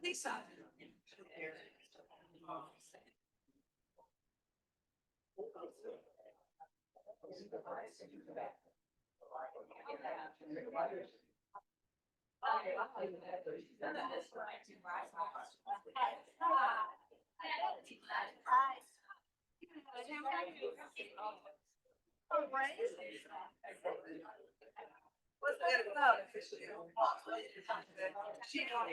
Lisa. What's that about? She no.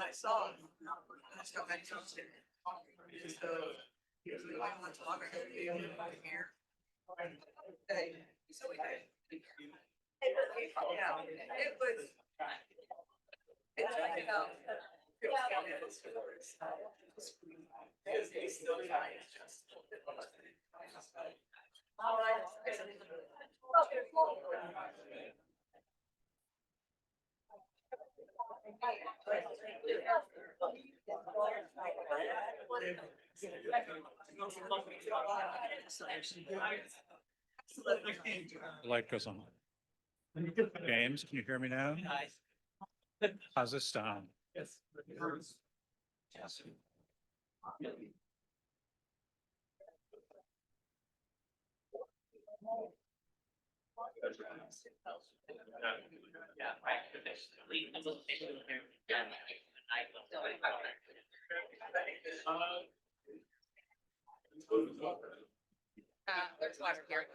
I saw him. Let's go back to him. So he was the only one talking here. Hey, so we did. Yeah, it was. It's like, it's still trying. All right. The light goes on. James, can you hear me now? How's this sound? Yes. There's water here.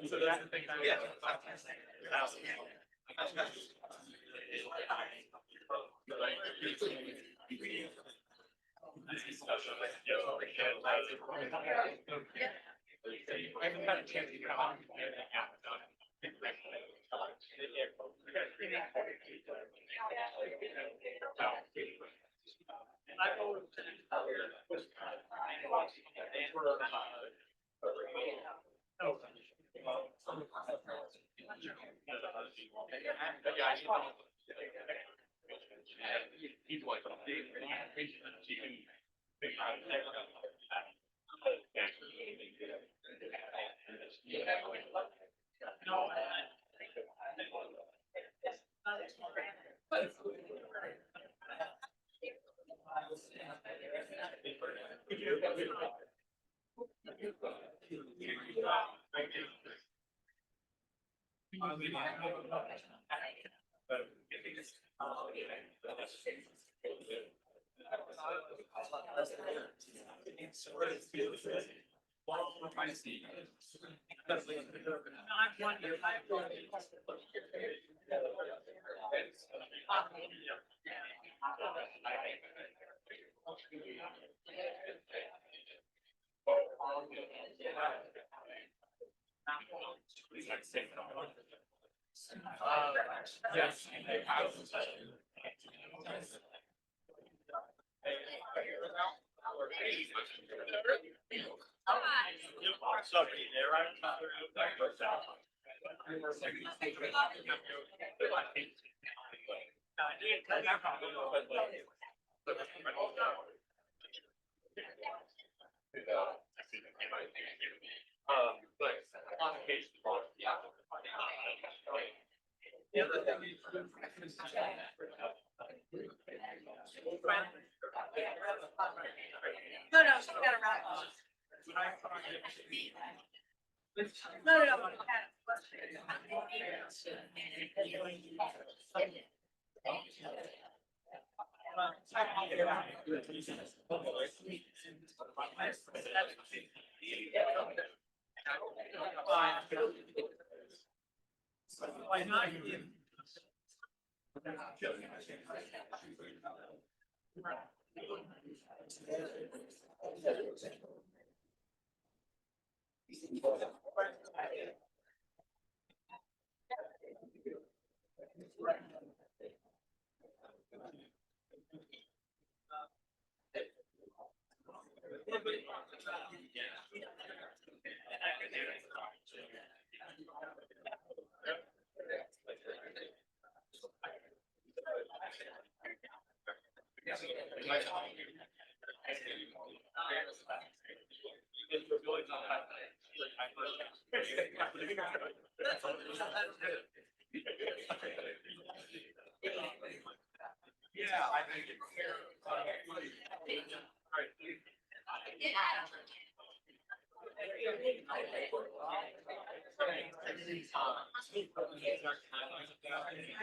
So that's the thing. Yeah. I haven't had a chance to get on. Yes. Somebody there, but on occasion, yeah. The other thing is. No, no, she got it right. No, no, no. Yeah, I think.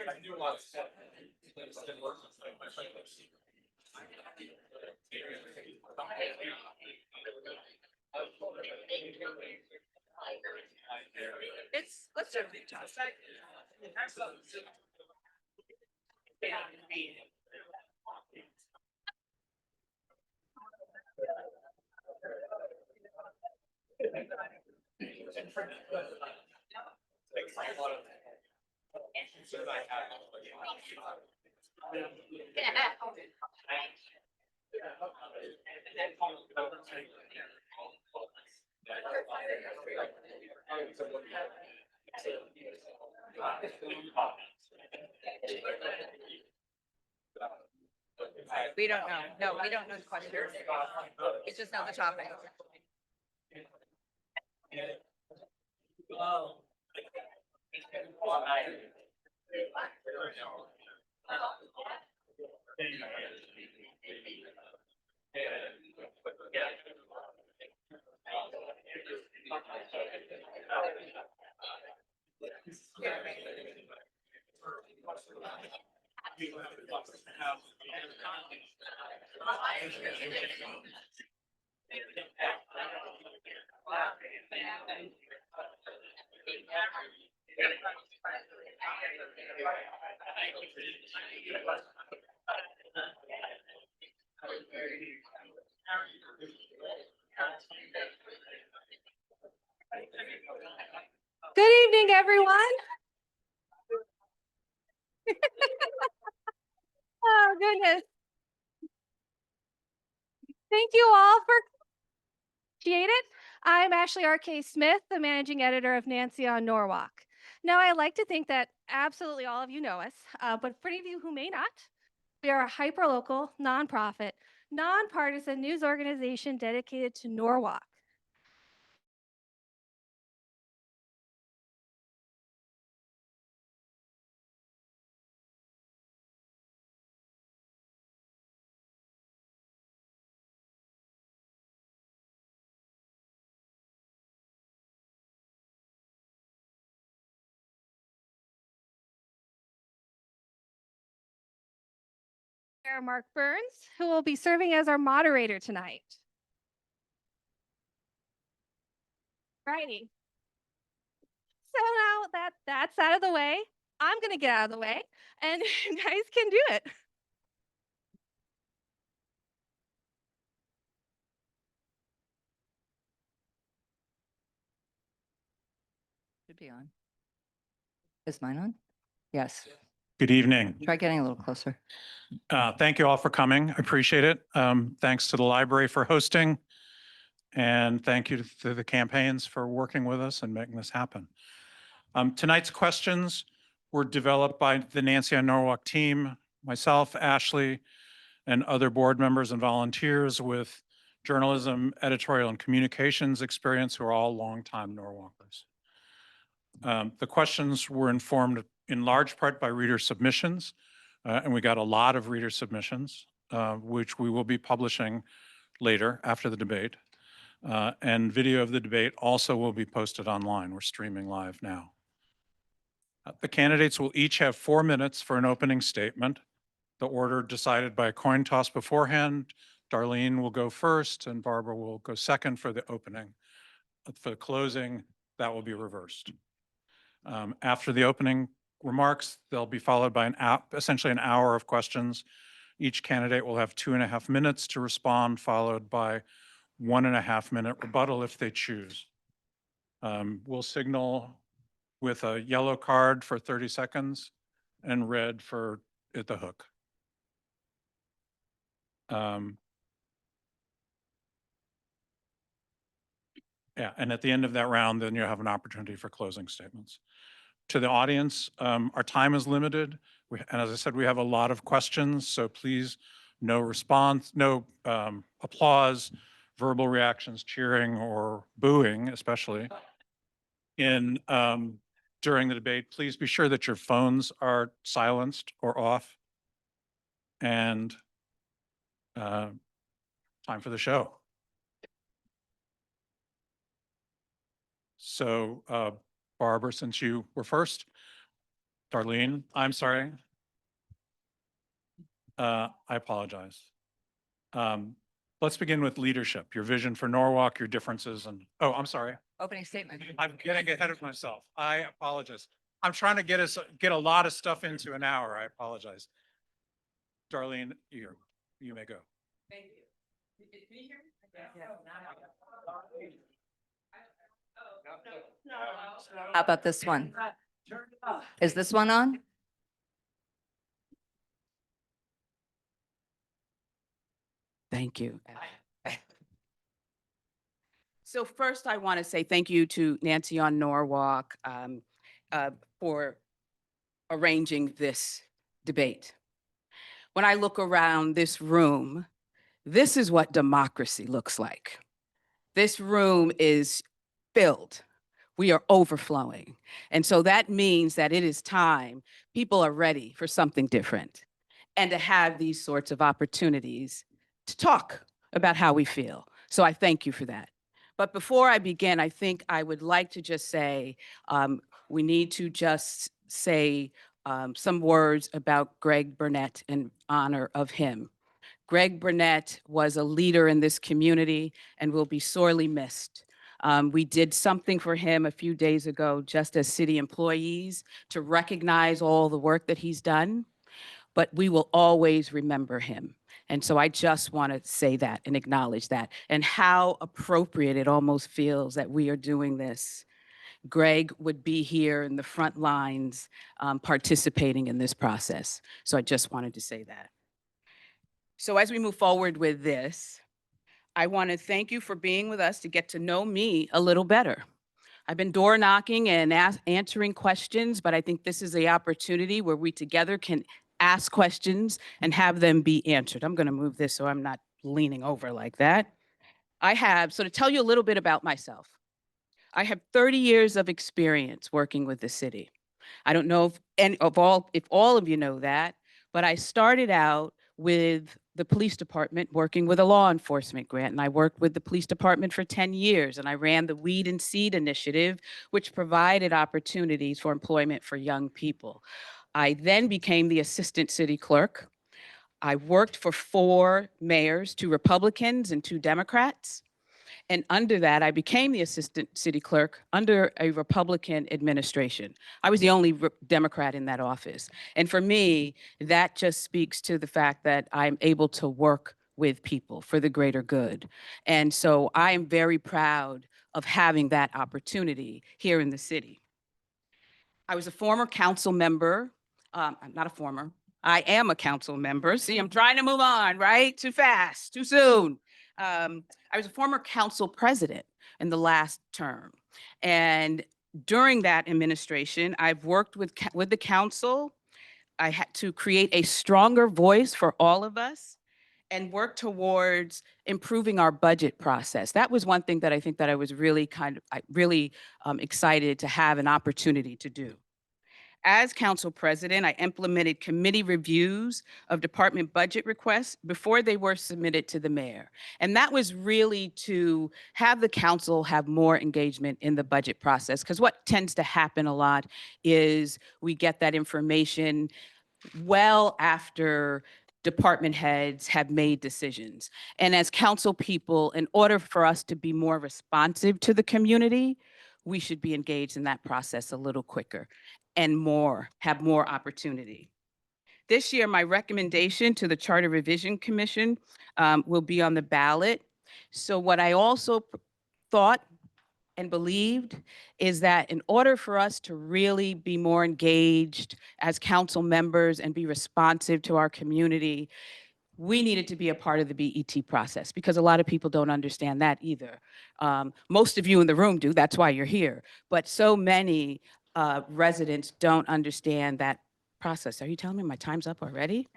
I do want to set. It's, let's do it. We don't know. No, we don't know the question. We just know the topic. Good evening, everyone. Oh, goodness. Thank you all for appreciate it. I'm Ashley R.K. Smith, the managing editor of Nancy on Norwalk. Now, I like to think that absolutely all of you know us, but for any of you who may not, we are a hyperlocal, nonprofit, nonpartisan news organization dedicated to Norwalk. Mayor Mark Burns, who will be serving as our moderator tonight. Righty. So now that that's out of the way, I'm going to get out of the way and you guys can do it. Should be on. Is mine on? Yes. Good evening. Try getting a little closer. Thank you all for coming. I appreciate it. Thanks to the library for hosting. And thank you to the campaigns for working with us and making this happen. Tonight's questions were developed by the NancyOnNorwalk team, myself, Ashley, and other board members and volunteers with journalism, editorial, and communications experience who are all longtime Norwalkers. The questions were informed in large part by reader submissions, and we got a lot of reader submissions, which we will be publishing later after the debate. And video of the debate also will be posted online. We're streaming live now. The candidates will each have 4 minutes for an opening statement. The order decided by a coin toss beforehand. Darlene will go first and Barbara will go second for the opening. For the closing, that will be reversed. After the opening remarks, they'll be followed by essentially an hour of questions. Each candidate will have 2.5 minutes to respond, followed by 1.5 minute rebuttal if they choose. We'll signal with a yellow card for 30 seconds and red for at the hook. Yeah, and at the end of that round, then you have an opportunity for closing statements. To the audience, our time is limited. And as I said, we have a lot of questions, so please, no response, no applause, verbal reactions, cheering or booing, especially during the debate. Please be sure that your phones are silenced or off. And time for the show. So Barbara, since you were first, Darlene, I'm sorry. I apologize. Let's begin with leadership, your vision for Norwalk, your differences, and, oh, I'm sorry. Opening statement. I'm getting ahead of myself. I apologize. I'm trying to get a lot of stuff into an hour. I apologize. Darlene, you may go. Thank you. Can you hear me? How about this one? Is this one on? Thank you. So first, I want to say thank you to NancyOnNorwalk for arranging this debate. When I look around this room, this is what democracy looks like. This room is filled. We are overflowing. And so that means that it is time. People are ready for something different and to have these sorts of opportunities to talk about how we feel. So I thank you for that. But before I begin, I think I would like to just say, we need to just say some words about Greg Burnett in honor of him. Greg Burnett was a leader in this community and will be sorely missed. We did something for him a few days ago, just as city employees, to recognize all the work that he's done, but we will always remember him. And so I just want to say that and acknowledge that, and how appropriate it almost feels that we are doing this. Greg would be here in the front lines participating in this process. So I just wanted to say that. So as we move forward with this, I want to thank you for being with us to get to know me a little better. I've been door knocking and answering questions, but I think this is the opportunity where we together can ask questions and have them be answered. I'm going to move this so I'm not leaning over like that. So to tell you a little bit about myself, I have 30 years of experience working with the city. I don't know if all of you know that, but I started out with the police department working with a law enforcement grant, and I worked with the police department for 10 years, and I ran the Weed and Seed initiative, which provided opportunities for employment for young people. I then became the assistant city clerk. I worked for 4 mayors, 2 Republicans and 2 Democrats. And under that, I became the assistant city clerk under a Republican administration. I was the only Democrat in that office. And for me, that just speaks to the fact that I'm able to work with people for the greater good. And so I am very proud of having that opportunity here in the city. I was a former council member. I'm not a former. I am a council member. See, I'm trying to move on, right? Too fast, too soon. I was a former council president in the last term. And during that administration, I've worked with the council. I had to create a stronger voice for all of us and work towards improving our budget process. That was one thing that I think that I was really excited to have an opportunity to do. As council president, I implemented committee reviews of department budget requests before they were submitted to the mayor. And that was really to have the council have more engagement in the budget process. Because what tends to happen a lot is we get that information well after department heads have made decisions. And as council people, in order for us to be more responsive to the community, we should be engaged in that process a little quicker and have more opportunity. This year, my recommendation to the Charter Revision Commission will be on the ballot. So what I also thought and believed is that in order for us to really be more engaged as council members and be responsive to our community, we needed to be a part of the BET process because a lot of people don't understand that either. Most of you in the room do, that's why you're here. But so many residents don't understand that process. Are you telling me my time's up already?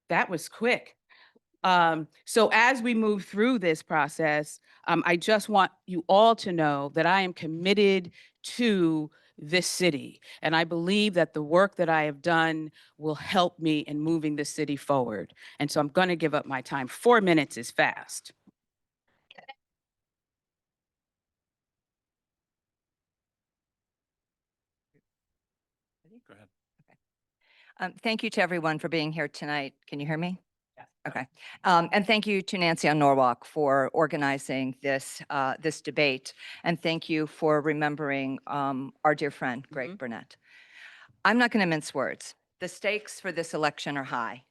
That was quick. So as we move through this process, I just want you all to know that I am committed to this city. And I believe that the work that I have done will help me in moving the city forward. And so I'm going to give up my time. 4 minutes is fast. Go ahead. Thank you to everyone for being here tonight. Can you hear me? Yes. Okay. And thank you to NancyOnNorwalk for organizing this debate. And thank you for remembering our dear friend, Greg Burnett. I'm not going to mince words. The stakes for this election are high.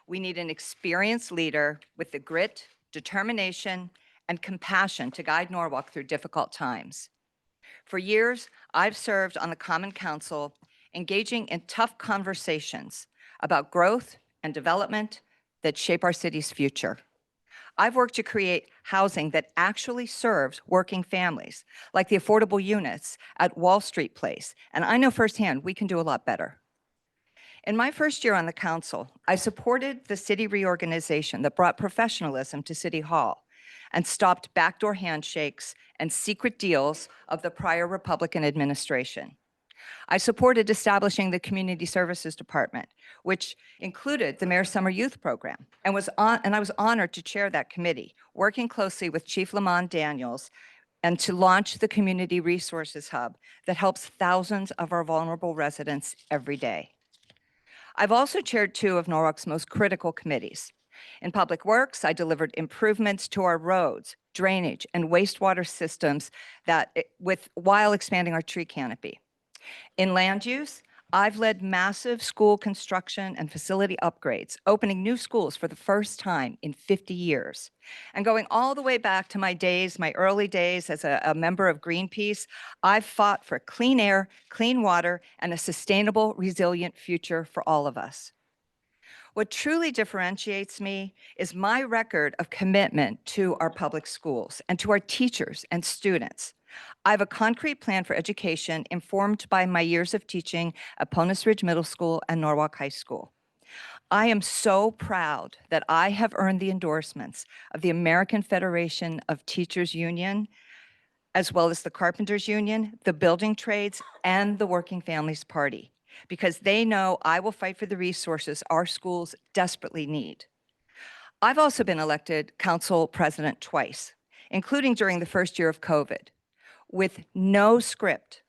We need an experienced leader with the grit, determination, and compassion to guide Norwalk through difficult times. For years, I've served on the Common Council, engaging in tough conversations about growth and development that shape our city's future. I've worked to create housing that actually serves working families, like the affordable units at Wall Street Place, and I know firsthand we can do a lot better. In my first year on the council, I supported the city reorganization that brought professionalism to City Hall and stopped backdoor handshakes and secret deals of the prior Republican administration. I supported establishing the Community Services Department, which included the Mayor's Summer Youth Program, and I was honored to chair that committee, working closely with Chief Lamont Daniels and to launch the Community Resources Hub that helps thousands of our vulnerable residents every day. I've also chaired 2 of Norwalk's most critical committees. In Public Works, I delivered improvements to our roads, drainage, and wastewater systems while expanding our tree canopy. In land use, I've led massive school construction and facility upgrades, opening new schools for the first time in 50 years. And going all the way back to my early days as a member of Greenpeace, I've fought for clean air, clean water, and a sustainable, resilient future for all of us. What truly differentiates me is my record of commitment to our public schools and to our teachers and students. I have a concrete plan for education informed by my years of teaching at Ponus Ridge Middle School and Norwalk High School. I am so proud that I have earned the endorsements of the American Federation of Teachers Union, as well as the Carpenters Union, the Building Trades, and the Working Families Party, because they know I will fight for the resources our schools desperately need. I've also been elected council president twice, including during the first year of COVID. With no script,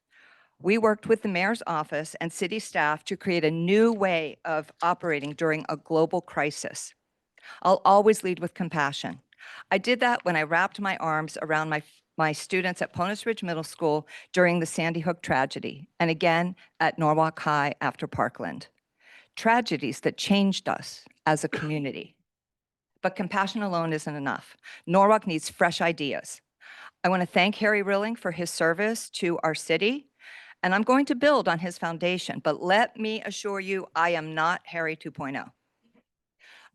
we worked with the mayor's office and city staff to create a new way of operating during a global crisis. I'll always lead with compassion. I did that when I wrapped my arms around my students at Ponus Ridge Middle School during the Sandy Hook tragedy, and again at Norwalk High after Parkland. Tragedies that changed us as a community. But compassion alone isn't enough. Norwalk needs fresh ideas. I want to thank Harry Rilling for his service to our city, and I'm going to build on his foundation, but let me assure you, I am not Harry 2.0.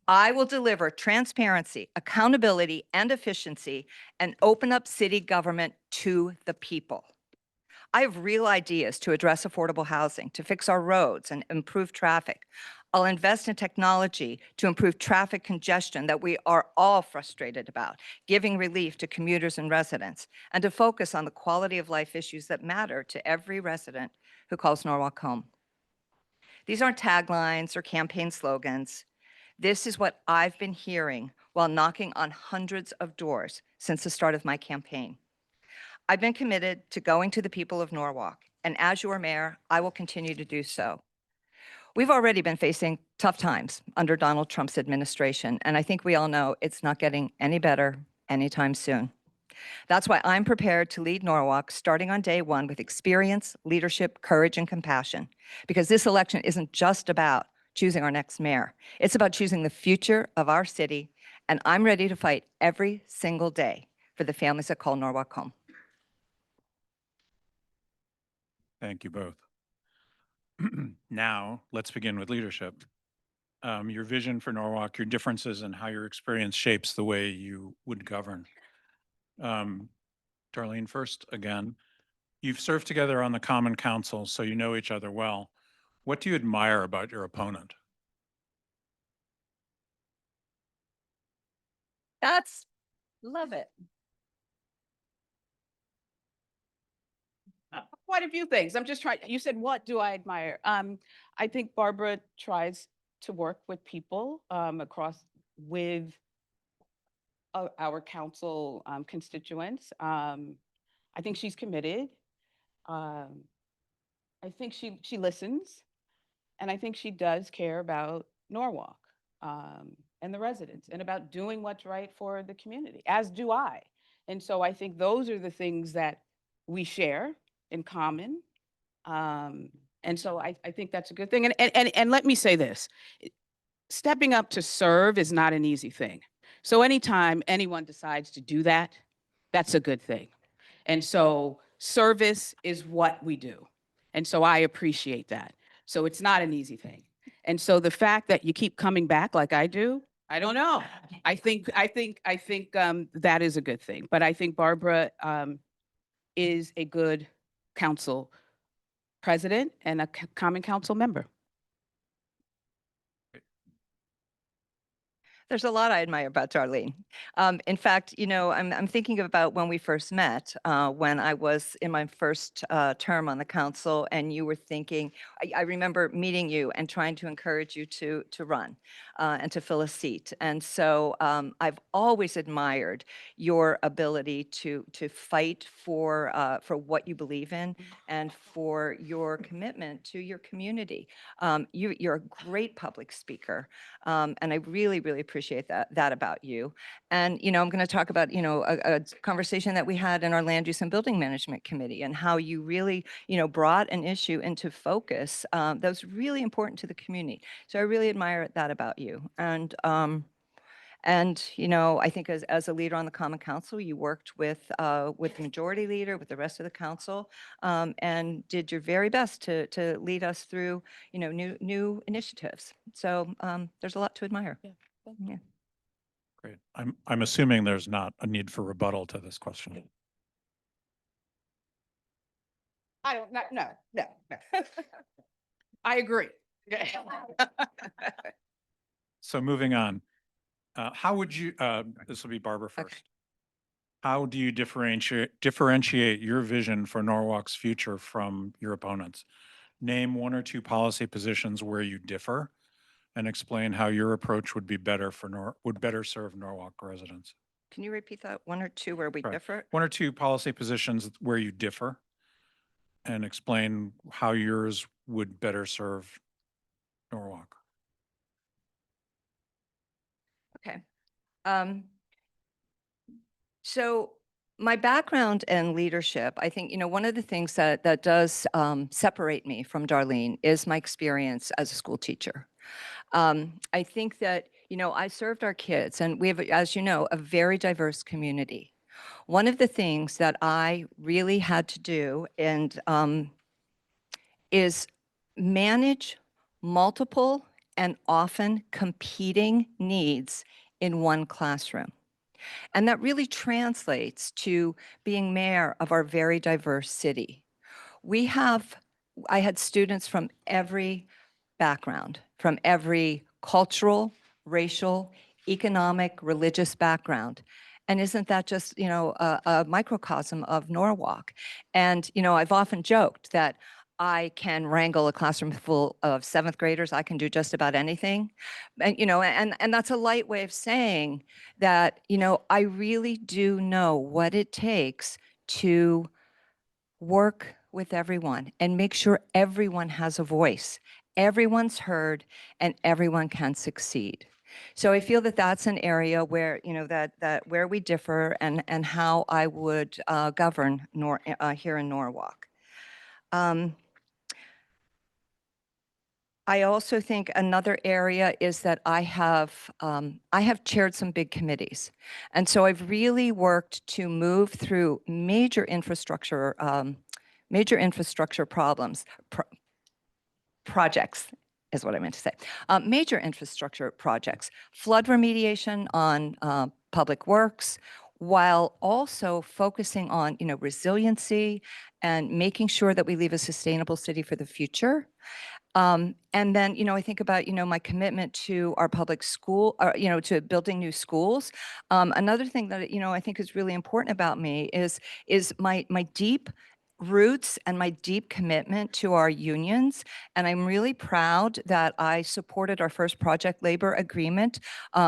I will deliver transparency, accountability, and efficiency, and open up city government to the people. I have real ideas to address affordable housing, to fix our roads and improve traffic. I'll invest in technology to improve traffic congestion that we are all frustrated about, giving relief to commuters and residents, and to focus on the quality of life issues that matter to every resident who calls Norwalk home. These aren't taglines or campaign slogans. This is what I've been hearing while knocking on hundreds of doors since the start of my campaign. I've been committed to going to the people of Norwalk, and as your mayor, I will continue to do so. We've already been facing tough times under Donald Trump's administration, and I think we all know it's not getting any better anytime soon. That's why I'm prepared to lead Norwalk starting on day one with experience, leadership, courage, and compassion, because this election isn't just about choosing our next mayor. It's about choosing the future of our city, and I'm ready to fight every single day for the families that call Norwalk home. Thank you both. Now, let's begin with leadership. Your vision for Norwalk, your differences, and how your experience shapes the way you would govern. Darlene, first again, you've served together on the Common Council, so you know each other well. What do you admire about your opponent? Love it. Quite a few things. I'm just trying, you said, what do I admire? I think Barbara tries to work with people with our council constituents. I think she's committed. Um, I think she listens, and I think she does care about Norwalk and the residents and about doing what's right for the community, as do I. And so I think those are the things that we share in common. And so I think that's a good thing. And let me say this, stepping up to serve is not an easy thing. So anytime anyone decides to do that, that's a good thing. And so service is what we do. And so I appreciate that. So it's not an easy thing. And so the fact that you keep coming back like I do, I don't know. I think that is a good thing. But I think Barbara is a good council president and a common council member. There's a lot I admire about Darlene. In fact, you know, I'm thinking about when we first met, when I was in my first term on the council, and you were thinking, I remember meeting you and trying to encourage you to run and to fill a seat. And so I've always admired your ability to fight for what you believe in and for your commitment to your community. You're a great public speaker, and I really, really appreciate that about you. And, you know, I'm going to talk about, you know, a conversation that we had in our Land Use and Building Management Committee, and how you really, you know, brought an issue into focus that was really important to the community. So I really admire that about you. And, you know, I think as a leader on the Common Council, you worked with the majority leader, with the rest of the council, and did your very best to lead us through, you know, new initiatives. So there's a lot to admire. Yeah. Great. I'm assuming there's not a need for rebuttal to this question. I don't, no. I agree. So moving on, how would you, this will be Barbara Okay. first. How do you differentiate your vision for Norwalk's future from your opponents? Name one or two policy positions where you differ and explain how your approach would be better would better serve Norwalk residents. Can you repeat that? One or two where we Right. differ? One or two policy positions where you differ and explain how yours would better serve Norwalk. Okay. Um, so my background and leadership, I think, one of the things that does separate me from Darlene is my experience as a school teacher. I think that, I served our kids, and we have, as you know, a very diverse community. One of the things that I really had to do is manage multiple and often competing needs in one classroom. And that really translates to being mayor of our very diverse city. I had students from every background, from every cultural, racial, economic, religious background. And isn't that just, a microcosm of Norwalk? And, I've often joked that I can wrangle a classroom full of seventh graders. I can do just about anything. And, and that's a light way of saying that, I really do know what it takes to work with everyone and make sure everyone has a voice, everyone's heard, and everyone can succeed. So I feel that that's an area where, that where we differ and how I would govern here in Norwalk. I also think another area is that I have chaired some big committees. And so I've really worked to move through major infrastructure problems, projects is what I meant to say. Major infrastructure projects, flood remediation on public works, while also focusing on, resiliency and making sure that we leave a sustainable city for the future. And then, I think about, my commitment to our public school, to building new schools. Another thing that, I think is really important about me is my deep roots and my deep commitment to our unions. And I'm really proud that I supported our first project labor agreement,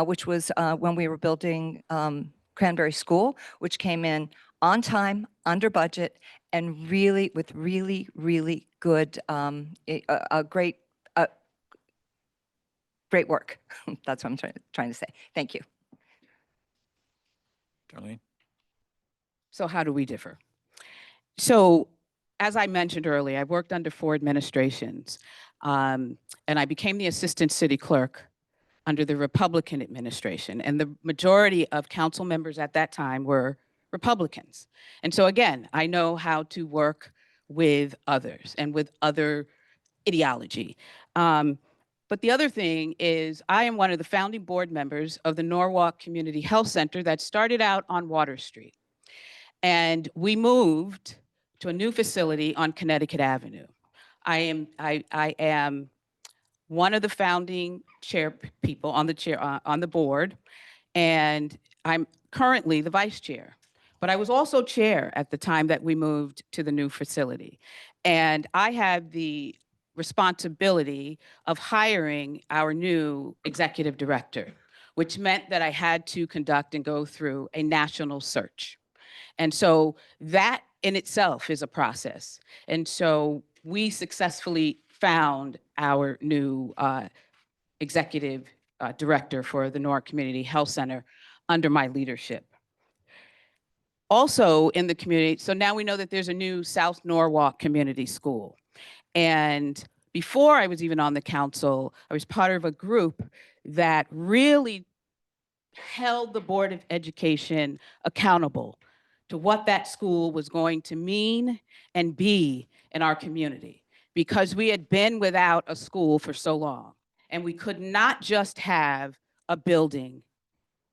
which was when we were building Cranberry School, which came in on time, under budget, and really with really, really good, great work. That's what I'm trying to say. Thank you. Darlene? So how do we differ? So as I mentioned earlier, I've worked under 4 administrations, and I became the assistant city clerk under the Republican administration. And the majority of council members at that time were Republicans. And so again, I know how to work with others and with other ideology. But the other thing is I am one of the founding board members of the Norwalk Community Health Center that started out on Water Street. And we moved to a new facility on Connecticut Avenue. I am one of the founding chair people on the board, and I'm currently the vice chair. But I was also chair at the time that we moved to the new facility. And I had the responsibility of hiring our new executive director, which meant that I had to conduct and go through a national search. And so that in itself is a process. And so we successfully found our new executive director for the Norwalk Community Health Center under my leadership. Also in the community, so now we know that there's a new South Norwalk Community School. And before I was even on the council, I was part of a group that really held the Board of Education accountable to what that school was going to mean and be in our community, because we had been without a school for so long, and we could not just have a building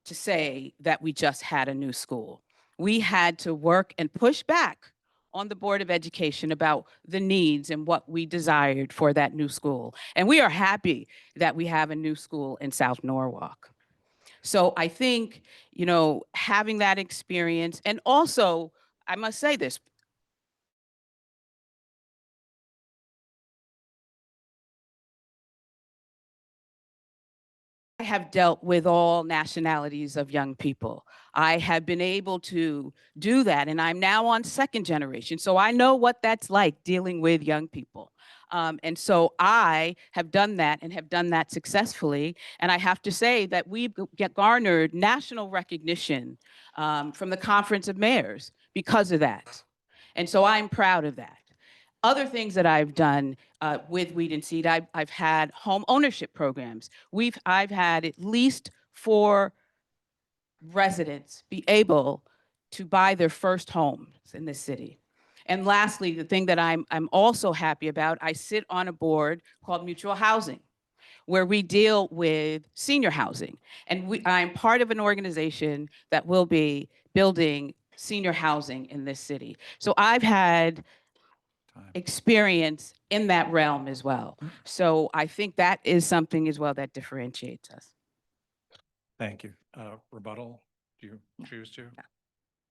to say that we just had a new school. We had to work and push back on the Board of Education about the needs and what we desired for that new school. And we are happy that we have a new school in South Norwalk. So I think, you know, having that experience, and also, I must say this, I have dealt with all nationalities of young people. I have been able to do that, and I'm now on second generation. So I know what that's like dealing with young people. And so I have done that and have done that successfully. And I have to say that we've garnered national recognition from the Conference of Mayors because of that. And so I'm proud of that. Other things that I've done with Weed and Seed, I've had home ownership programs. I've had at least 4 residents be able to buy their first homes in this city. And lastly, the thing that I'm also happy about, I sit on a board called Mutual Housing, where we deal with senior housing. And I'm part of an organization that will be building senior housing in this city. So I've had Time. experience in that realm as well. So I think that is something as well that differentiates us. Thank you. Rebuttal, do you choose to?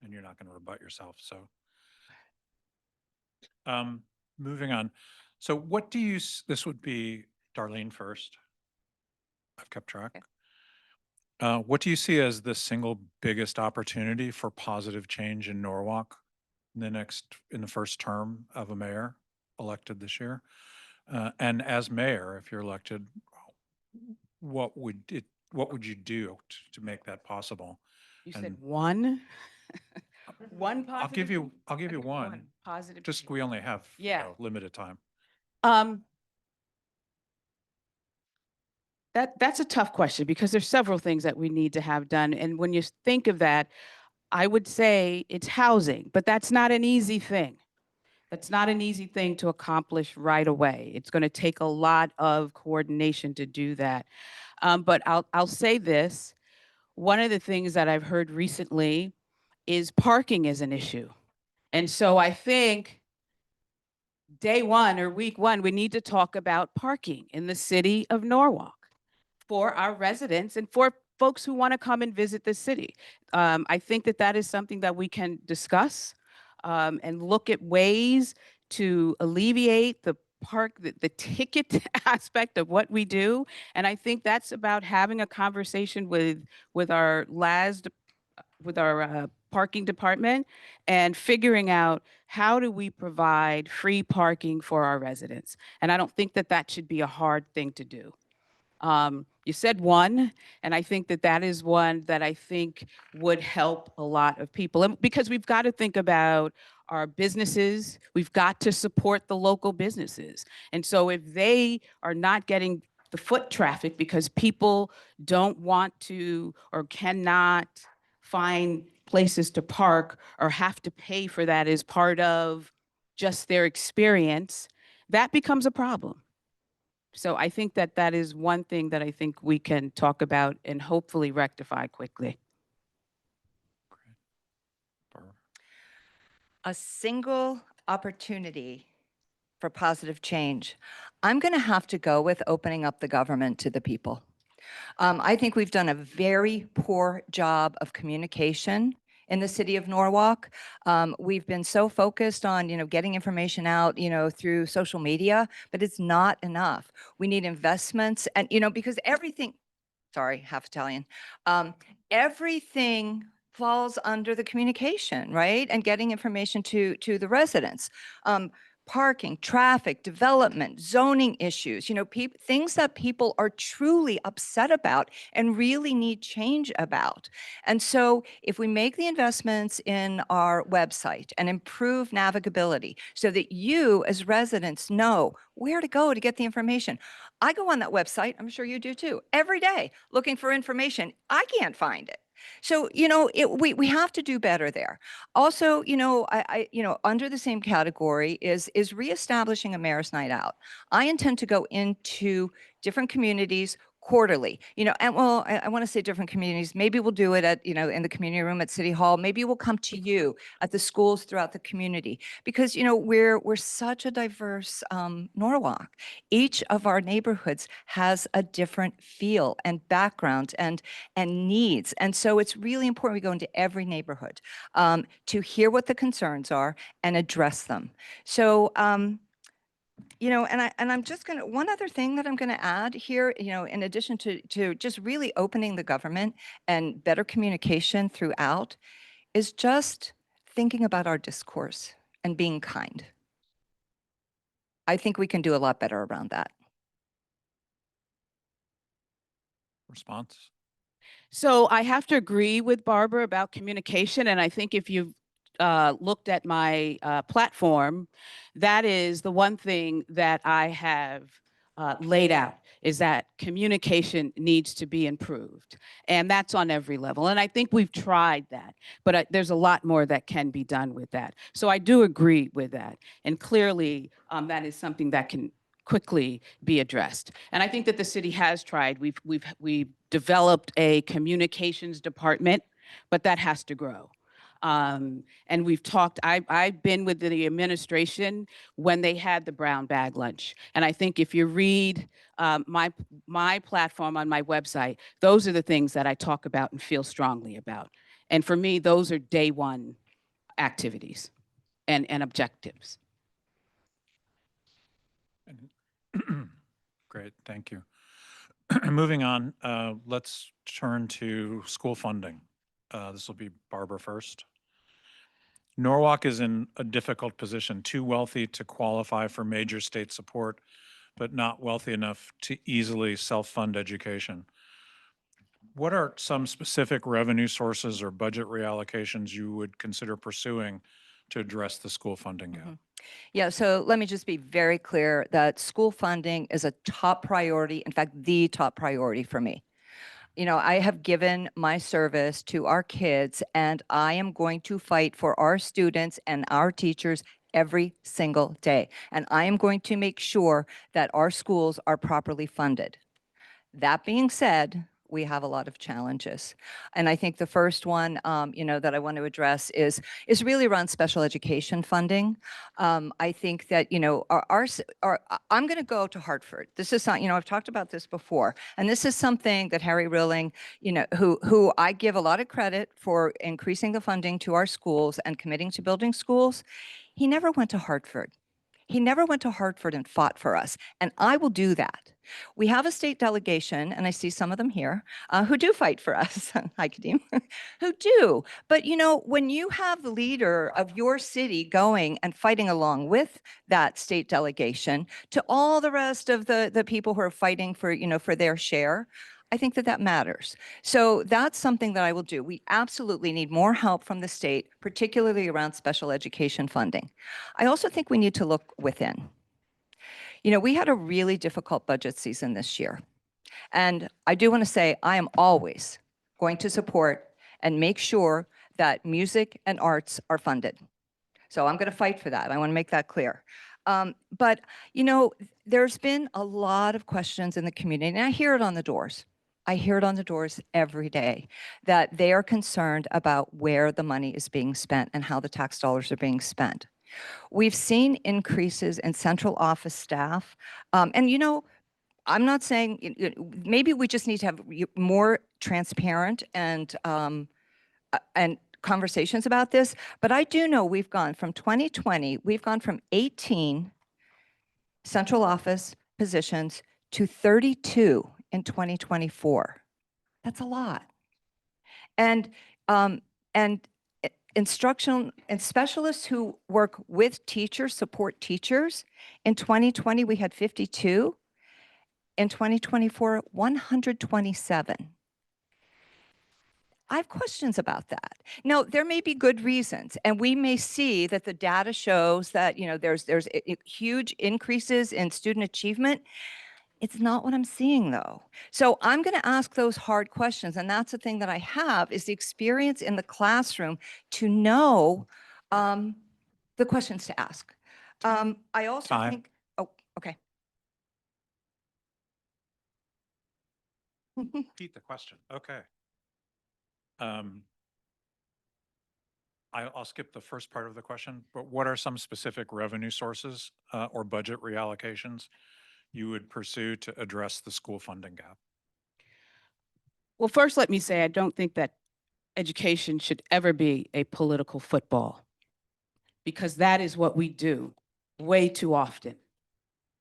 And you're not going to rebut yourself, so. Moving on. So what do you, this would be Darlene first. I've kept track. What do you see as the single biggest opportunity for positive change in Norwalk in the first term of a mayor elected this year? And as mayor, if you're elected, what would you do to make that possible? You said And- one? One positive? I'll give you one. Positive. Just, change. we only have, Yeah. limited time. That's a tough question because there's several things that we need to have done. And when you think of that, I would say it's housing, but that's not an easy thing. That's not an easy thing to accomplish right away. It's going to take a lot of coordination to do that. But I'll say this. One of the things that I've heard recently is parking is an issue. And so I think day one or week one, we need to talk about parking in the city of Norwalk for our residents and for folks who want to come and visit the city. I think that that is something that we can discuss and look at ways to alleviate the the ticket aspect of what we do. And I think that's about having a conversation with our parking department and figuring out how do we provide free parking for our residents. And I don't think that that should be a hard thing to do. You said one, and I think that that is one that I think would help a lot of people. And because we've got to think about our businesses, we've got to support the local businesses. And so if they are not getting the foot traffic because people don't want to or cannot find places to park or have to pay for that as part of just their experience, that becomes a problem. So I think that that is one thing that I think we can talk about and hopefully rectify quickly. Barbara? A single opportunity for positive change. I'm going to have to go with opening up the government to the people. I think we've done a very poor job of communication in the city of Norwalk. We've been so focused on, getting information out, through social media, but it's not enough. We need investments and, because everything, sorry, half Italian, everything falls under the communication, right? And getting information to the residents. Parking, traffic, development, zoning issues, things that people are truly upset about and really need change about. And so if we make the investments in our website and improve navigability so that you as residents know where to go to get the information. I go on that website, I'm sure you do too, every day looking for information. I can't find it. So, we have to do better there. Also, under the same category is reestablishing a mayor's night out. I intend to go into different communities, quarterly, and well, I want to say different communities, maybe we'll do it at, in the community room at City Hall, maybe we'll come to you at the schools throughout the community, because, we're such a diverse Norwalk. Each of our neighborhoods has a different feel and background and needs. And so it's really important we go into every neighborhood to hear what the concerns are and address them. So, and I'm just going to, one other thing that I'm going to add here, in addition to just really opening the government and better communication throughout, is just thinking about our discourse and being kind. I think we can do a lot better around that. Response? So I have to agree with Barbara about communication, and I think if you've looked at my platform, that is the one thing that I have laid out, is that communication needs to be improved, and that's on every level. And I think we've tried that, but there's a lot more that can be done with that. So I do agree with that, and clearly that is something that can quickly be addressed. And I think that the city has tried. We've developed a communications department, but that has to grow. And we've talked, I've been with the administration when they had the brown bag lunch. And I think if you read my platform on my website, those are the things that I talk about and feel strongly about. And for me, those are day one activities and objectives. Great, thank you. Moving on, let's turn to school funding. This will be Barbara first. Norwalk is in a difficult position, too wealthy to qualify for major state support, but not wealthy enough to easily self-fund education. What are some specific revenue sources or budget reallocations you would consider pursuing to address the school funding gap? Yeah, so let me just be very clear that school funding is a top priority, in fact, the top priority for me. I have given my service to our kids, and I am going to fight for our students and our teachers every single day. And I am going to make sure that our schools are properly funded. That being said, we have a lot of challenges. And I think the first one, that I want to address is really around special education funding. I think that, I'm going to go to Hartford. This is not, I've talked about this before. And this is something that Harry Rilling, who I give a lot of credit for increasing the funding to our schools and committing to building schools. He never went to Hartford. He never went to Hartford and fought for us. And I will do that. We have a state delegation, and I see some of them here, who do fight for us. Hi, Kadeem. Who do. But, when you have the leader of your city going and fighting along with that state delegation to all the rest of the people who are fighting for, for their share, I think that matters. So that's something that I will do. We absolutely need more help from the state, particularly around special education funding. I also think we need to look within. We had a really difficult budget season this year. And I do want to say I am always going to support and make sure that music and arts are funded. So I'm going to fight for that. I want to make that clear. But, there's been a lot of questions in the community, and I hear it on the doors. I hear it on the doors every day, that they are concerned about where the money is being spent and how the tax dollars are being spent. We've seen increases in central office staff. And, I'm not saying, maybe we just need to have more transparent and conversations about this. But I do know we've gone from 2020, we've gone from 18 central office positions to 32 in 2024. That's a lot. And instructional and specialists who work with teachers, support teachers. In 2020, we had 52. In 2024, 127. I have questions about that. Now, there may be good reasons, and we may see that the data shows that, there's huge increases in student achievement. It's not what I'm seeing, though. So I'm going to ask those hard questions, and that's the thing that I have, is the experience in the classroom to know the questions to ask. I also Time. think, oh, okay. Repeat the question. Okay. I'll skip the first part of the question, but what are some specific revenue sources or budget reallocations you would pursue to address the school funding gap? Well, first, let me say, I don't think that education should ever be a political football, because that is what we do way too often.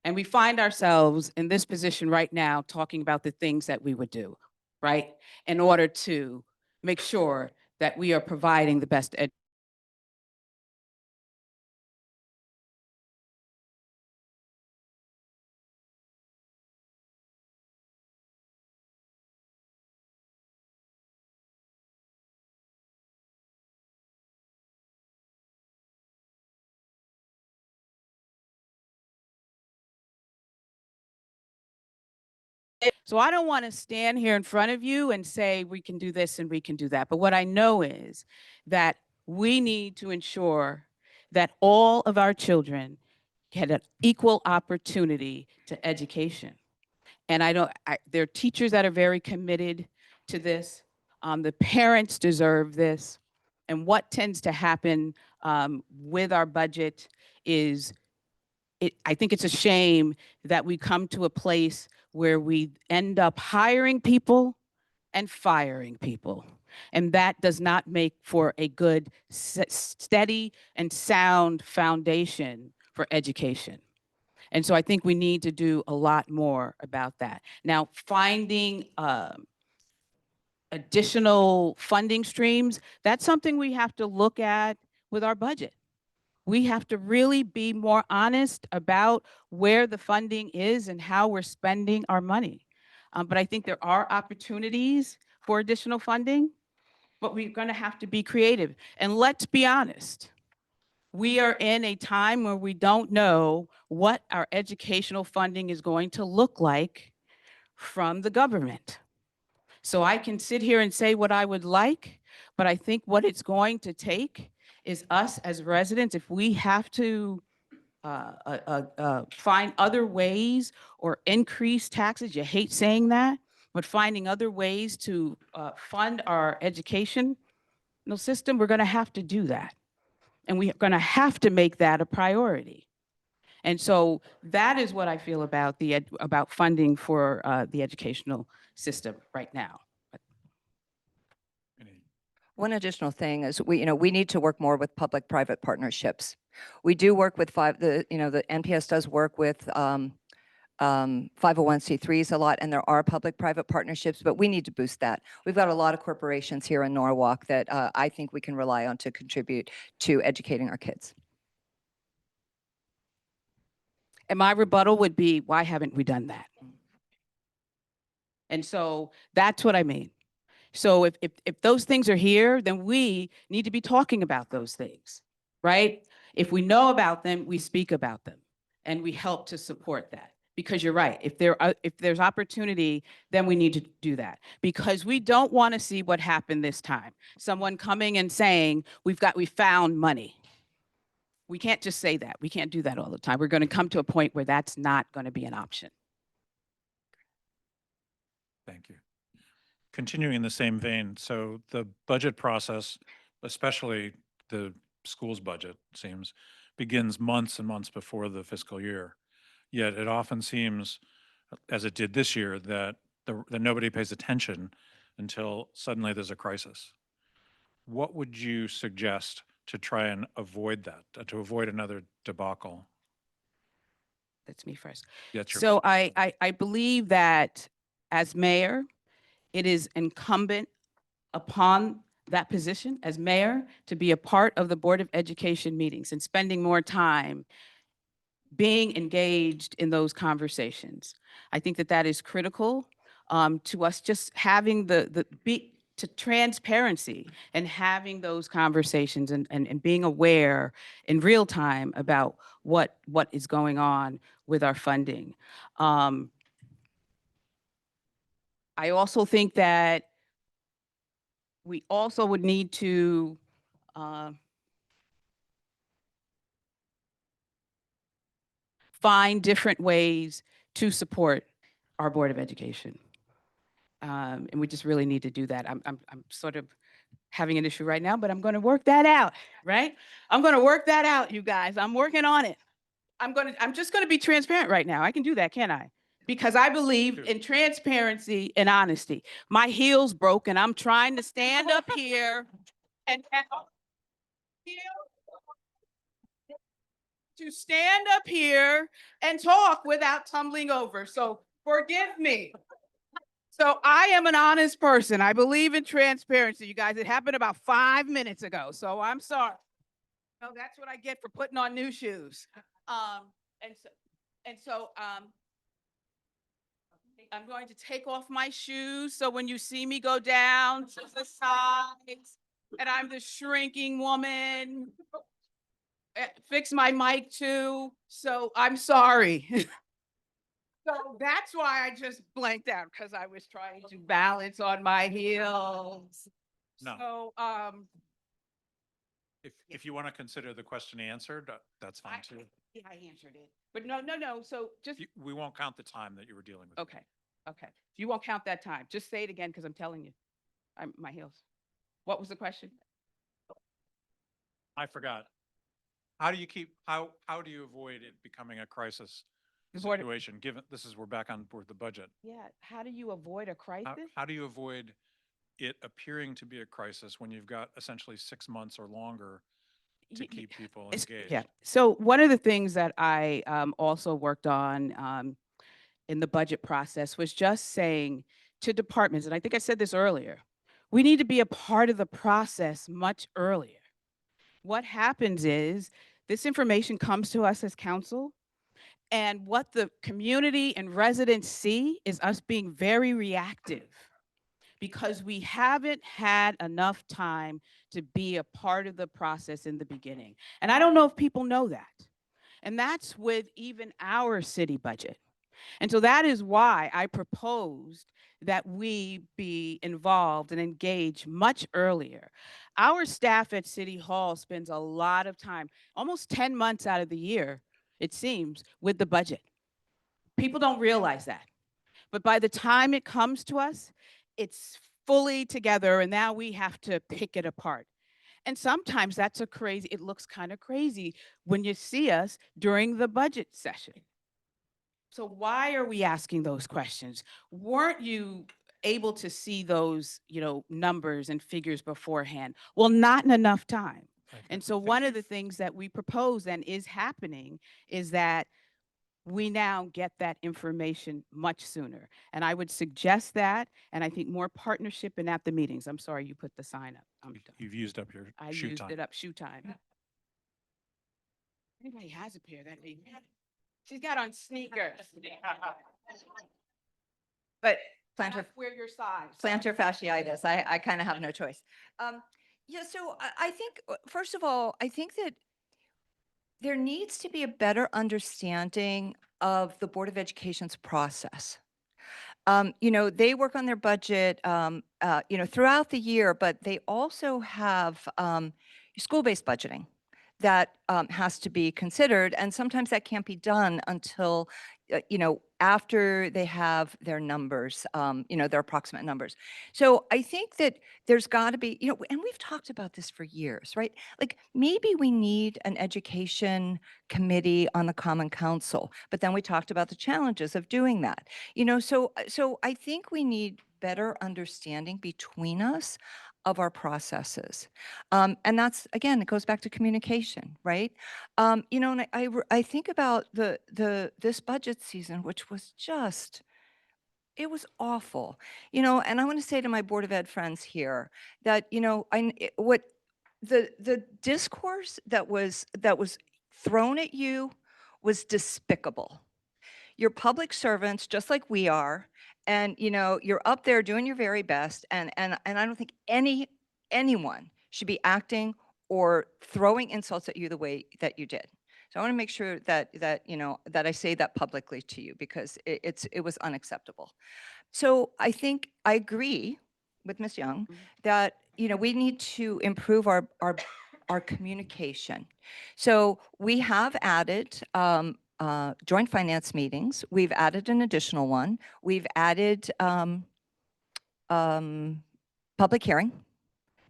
And we find ourselves in this position right now talking about the things that we would do, right? In order to make sure that we are providing the best education. So I don't want to stand here in front of you and say we can do this and we can do that. But what I know is that we need to ensure that all of our children get an equal opportunity to education. And there are teachers that are very committed to this. The parents deserve this. And what tends to happen with our budget is I think it's a shame that we come to a place where we end up hiring people and firing people. And that does not make for a good, steady, and sound foundation for education. And so I think we need to do a lot more about that. Now, finding additional funding streams, that's something we have to look at with our budget. We have to really be more honest about where the funding is and how we're spending our money. But I think there are opportunities for additional funding, but we're going to have to be creative. And let's be honest, we are in a time where we don't know what our educational funding is going to look like from the government. So I can sit here and say what I would like, but I think what it's going to take is us as residents, if we have to find other ways or increase taxes, you hate saying that, but finding other ways to fund our educational system, we're going to have to do that. And we're going to have to make that a priority. And so that is what I feel about about funding for the educational system right now. One additional thing is we need to work more with public-private partnerships. We do work with the NPS does work with 501c3s a lot, and there are public-private partnerships, but we need to boost that. We've got a lot of corporations here in Norwalk that I think we can rely on to contribute to educating our kids. And my rebuttal would be, why haven't we done that? And so that's what I mean. So if those things are here, then we need to be talking about those things, right? If we know about them, we speak about them and we help to support that. Because you're right, if there's opportunity, then we need to do that. Because we don't want to see what happened this time. Someone coming and saying, we found money. We can't just say that. We can't do that all the time. We're going to come to a point where that's not going to be an option. Thank you. Continuing in the same vein, so the budget process, especially the school's budget, seems, begins months and months before the fiscal year. Yet it often seems, as it did this year, that nobody pays attention until suddenly there's a crisis. What would you suggest to try and avoid that, to avoid another debacle? That's me first. That's your So I believe that as mayor, it is incumbent upon that position as mayor to be a part of the Board of Education meetings and spending more time being engaged in those conversations. I think that is critical to us just having to transparency and having those conversations and being aware in real time about what is going on with our funding. I also think that we also would need to find different ways to support our Board of Education. And we just really need to do that. I'm sort of having an issue right now, but I'm going to work that out, right? I'm going to work that out, you guys. I'm working on it. I'm just going to be transparent right now. I can do that, can't I? Because I believe in transparency and honesty. My heel's broke and I'm trying to stand up here and to stand up here and talk without tumbling over. So forgive me. So I am an honest person. I believe in transparency, you guys. It happened about 5 minutes ago, so I'm sorry. No, that's what I get for putting on new shoes. And so I'm going to take off my shoes. So when you see me go down to the sides, and I'm the shrinking woman, fix my mic too. So I'm sorry. So that's why I just blanked out, because I was trying to balance on my heels. No. So, If you want to consider the question answered, that's fine too. yeah, I answered it, but no. So just, We won't count the time that you were dealing with. okay. You won't count that time. Just say it again, because I'm telling you, my heels. What was the question? I forgot. How do you avoid it becoming a crisis Avoid it- situation, given we're back on board the budget? Yeah, how do you avoid a crisis? How do you avoid it appearing to be a crisis when you've got essentially 6 months or longer to keep people engaged? Yeah. So one of the things that I also worked on in the budget process was just saying to departments, and I think I said this earlier, we need to be a part of the process much earlier. What happens is this information comes to us as council, and what the community and residents see is us being very reactive because we haven't had enough time to be a part of the process in the beginning. And I don't know if people know that. And that's with even our city budget. And so that is why I proposed that we be involved and engaged much earlier. Our staff at City Hall spends a lot of time, almost 10 months out of the year, it seems, with the budget. People don't realize that. But by the time it comes to us, it's fully together, and now we have to pick it apart. And sometimes it looks kind of crazy when you see us during the budget session. So why are we asking those questions? Weren't you able to see those, numbers and figures beforehand? Well, not in enough time. And so one of the things that we propose and is happening is that we now get that information much sooner. And I would suggest that, and I think more partnership and at the meetings. I'm sorry you put the sign up. I'm done. You've used up your I shoe used time. it up, shoe time. Anybody has a pair that they, she's got on sneakers. But Plantar, wear your size. plantar fasciitis. I kind of have no choice. Yeah, so I think, first of all, I think that there needs to be a better understanding of the Board of Education's process. They work on their budget, throughout the year, but they also have school-based budgeting that has to be considered. And sometimes that can't be done until, after they have their numbers, their approximate numbers. So I think that there's got to be, and we've talked about this for years, right? Like maybe we need an education committee on the Common Council, but then we talked about the challenges of doing that. So I think we need better understanding between us of our processes. And that's, again, it goes back to communication, right? And I think about this budget season, which was just, it was awful, and I want to say to my Board of Ed friends here that, what the discourse that was thrown at you was despicable. You're public servants, just like we are, and you're up there doing your very best, and I don't think anyone should be acting or throwing insults at you the way that you did. So I want to make sure that I say that publicly to you, because it was unacceptable. So I think I agree with Ms. Young that we need to improve our communication. So we have added joint finance meetings. We've added an additional one. We've added public hearing,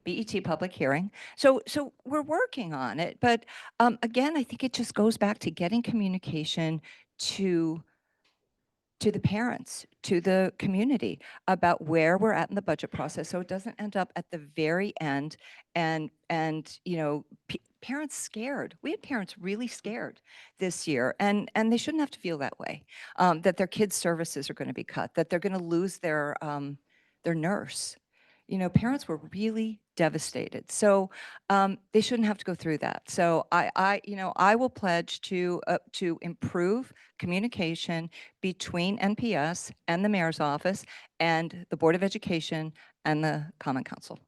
BET public hearing. So we're working on it. But again, I think it just goes back to getting communication to the parents, to the community about where we're at in the budget process, so it doesn't end up at the very end and parents scared. We had parents really scared this year, and they shouldn't have to feel that way. That their kids' services are going to be cut, that they're going to lose their nurse. Parents were really devastated. So they shouldn't have to go through that. So I will pledge to improve communication between NPS and the mayor's office and the Board of Education and the Common Council.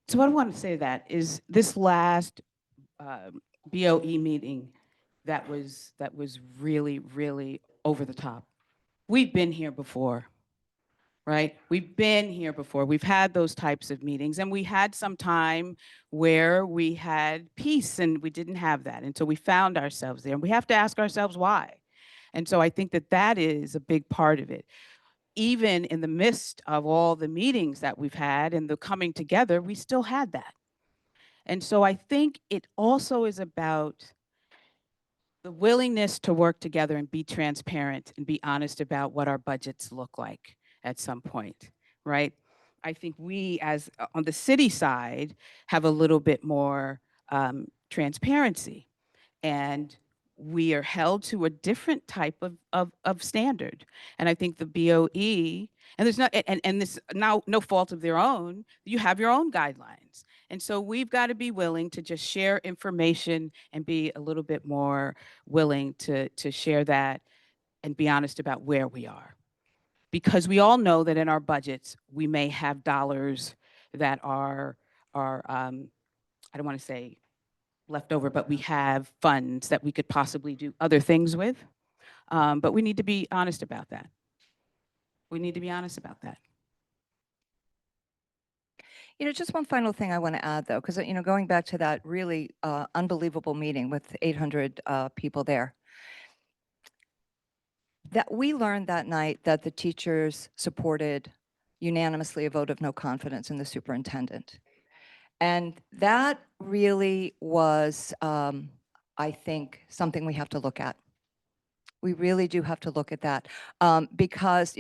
So what I want to say to that is this last BOE meeting that was really, really over the top. We've been here before, right? We've been here before. We've had those types of meetings, and we had some time where we had peace and we didn't have that. And so we found ourselves there, and we have to ask ourselves why. And so I think that that is a big part of it. Even in the midst of all the meetings that we've had and the coming together, we still had that. And so I think it also is about the willingness to work together and be transparent and be honest about what our budgets look like at some point, right? I think we, as on the city side, have a little bit more transparency, and we are held to a different type of standard. And I think the BOE, and there's not, and this now no fault of their own, you have your own guidelines. And so we've got to be willing to just share information and be a little bit more willing to share that and be honest about where we are. Because we all know that in our budgets, we may have dollars that are I don't want to say left over, but we have funds that we could possibly do other things with. But we need to be honest about that. We need to be honest about that. Just one final thing I want to add, though, because, going back to that really unbelievable meeting with 800 people there, that we learned that night that the teachers supported unanimously a vote of no confidence in the superintendent. And that really was, I think, something we have to look at. We really do have to look at that because,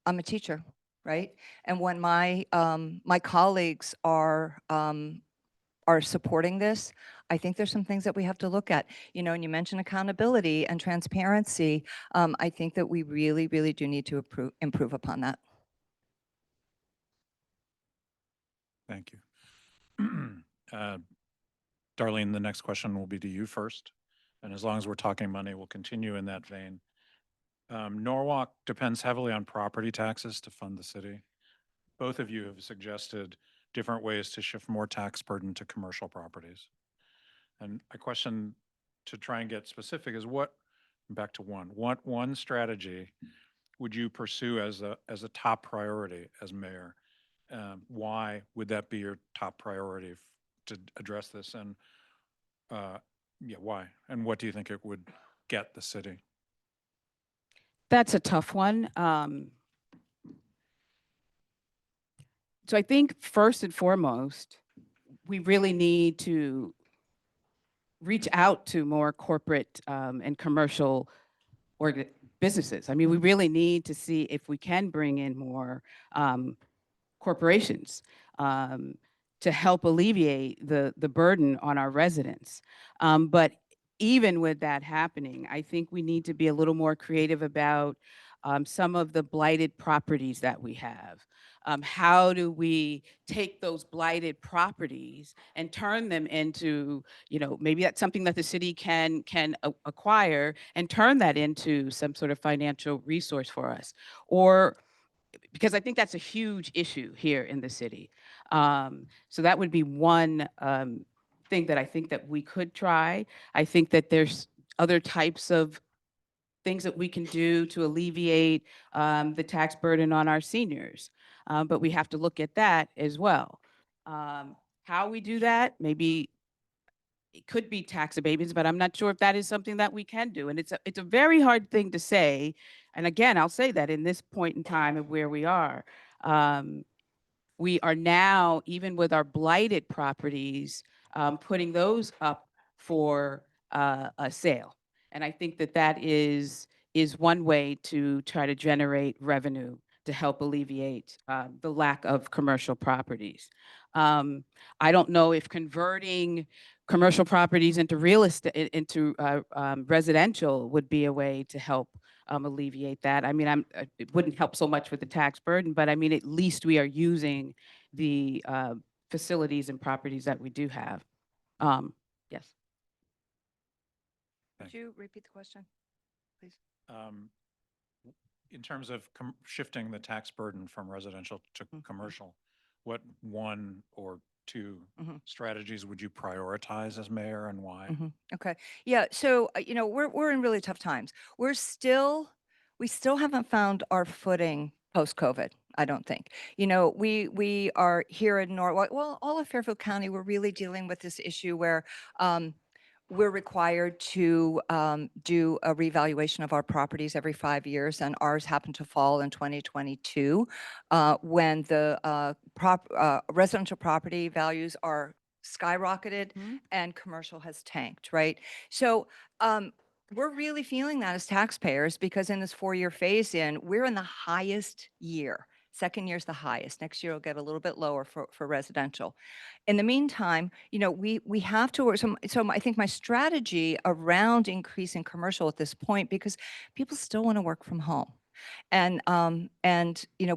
I'm a teacher, right? And when my my colleagues are supporting this, I think there's some things that we have to look at. And you mentioned accountability and transparency. I think that we really, really do need to improve upon that. Thank you. Darlene, the next question will be to you first. And as long as we're talking money, we'll continue in that vein. Norwalk depends heavily on property taxes to fund the city. Both of you have suggested different ways to shift more tax burden to commercial properties. And a question to try and get specific is what one strategy would you pursue as a top priority as mayor? Why would that be your top priority to address this? And why? And what do you think it would get the city? That's a tough one. So I think first and foremost, we really need to reach out to more corporate and commercial businesses. I mean, we really need to see if we can bring in more corporations to help alleviate the burden on our residents. But even with that happening, I think we need to be a little more creative about some of the blighted properties that we have. How do we take those blighted properties and turn them into, maybe that's something that the city can acquire and turn that into some sort of financial resource for us? Or because I think that's a huge issue here in the city. So that would be one thing that I think that we could try. I think that there's other types of things that we can do to alleviate the tax burden on our seniors. But we have to look at that as well. How we do that, maybe it could be tax abatements, but I'm not sure if that is something that we can do. And it's a very hard thing to say And again, I'll say that in this point in time of where we are now, even with our blighted properties, putting those up for a sale. And I think that that is one way to try to generate revenue to help alleviate the lack of commercial properties. I don't know if converting commercial properties into real estate, into residential would be a way to help alleviate that. I mean, it wouldn't help so much with the tax burden, but I mean, at least we are using the facilities and properties that we do have. Yes. Could you repeat the question, please? Um, In terms of shifting the tax burden from residential to commercial, what one or two strategies would you prioritize as mayor and why? Okay. Yeah. So, we're in really tough times. We still haven't found our footing post-COVID, I don't think. We are here in Norwalk, well, all of Fairfield County, we're really dealing with this issue where we're required to do a revaluation of our properties every 5 years, and ours happened to fall in 2022 when the residential property values are skyrocketed and commercial has tanked, right? So we're really feeling that as taxpayers because in this 4-year phase in, we're in the highest year. Second year's the highest. Next year will get a little bit lower for residential. In the meantime, we have to work. So I think my strategy around increasing commercial at this point, because people still want to work from home. And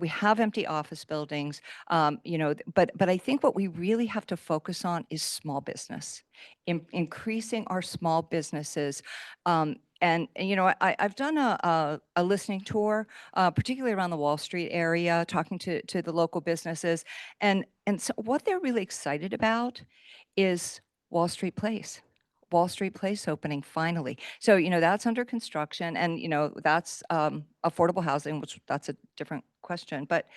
we have empty office buildings, but I think what we really have to focus on is small business, increasing our small businesses. I've done a listening tour, particularly around the Wall Street area, talking to the local businesses, and so what they're really excited about is Wall Street Place. Wall Street Place opening finally. So, that's under construction and, that's affordable housing, which that's a different question, but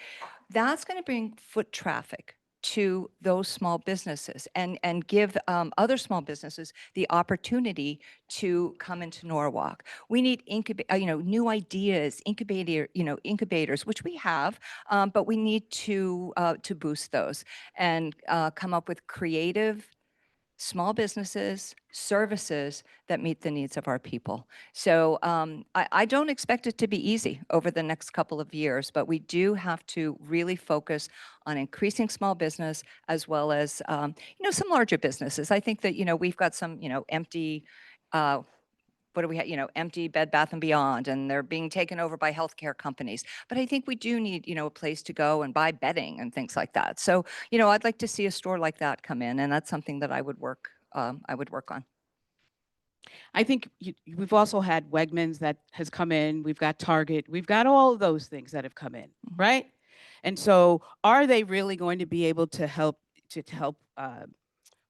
that's going to bring foot traffic to those small businesses and give other small businesses the opportunity to come into Norwalk. We need new ideas, incubators, which we have, but we need to boost those and come up with creative small businesses, services that meet the needs of our people. So I don't expect it to be easy over the next couple of years, but we do have to really focus on increasing small business as well as, some larger businesses. I think that, we've got some, empty, what do we have, empty Bed Bath and Beyond, and they're being taken over by healthcare companies. But I think we do need, a place to go and buy bedding and things like that. So, I'd like to see a store like that come in, and that's something that I would work on. I think we've also had Wegmans that has come in. We've got Target. We've got all of those things that have come in, right? And so, are they really going to be able to help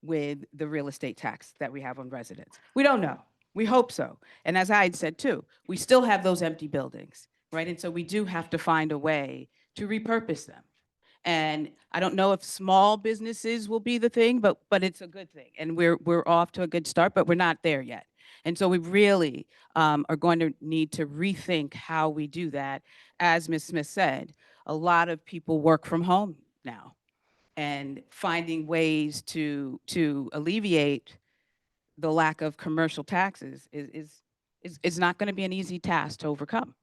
with the real estate tax that we have on residents? We don't know. We hope so. And as I had said too, we still have those empty buildings, right? And so we do have to find a way to repurpose them. And I don't know if small businesses will be the thing, but it's a good thing. And we're off to a good start, but we're not there yet. And so we really are going to need to rethink how we do that. As Ms. Smith said, a lot of people work from home now, and finding ways to alleviate the lack of commercial taxes is not going to be an easy task to overcome.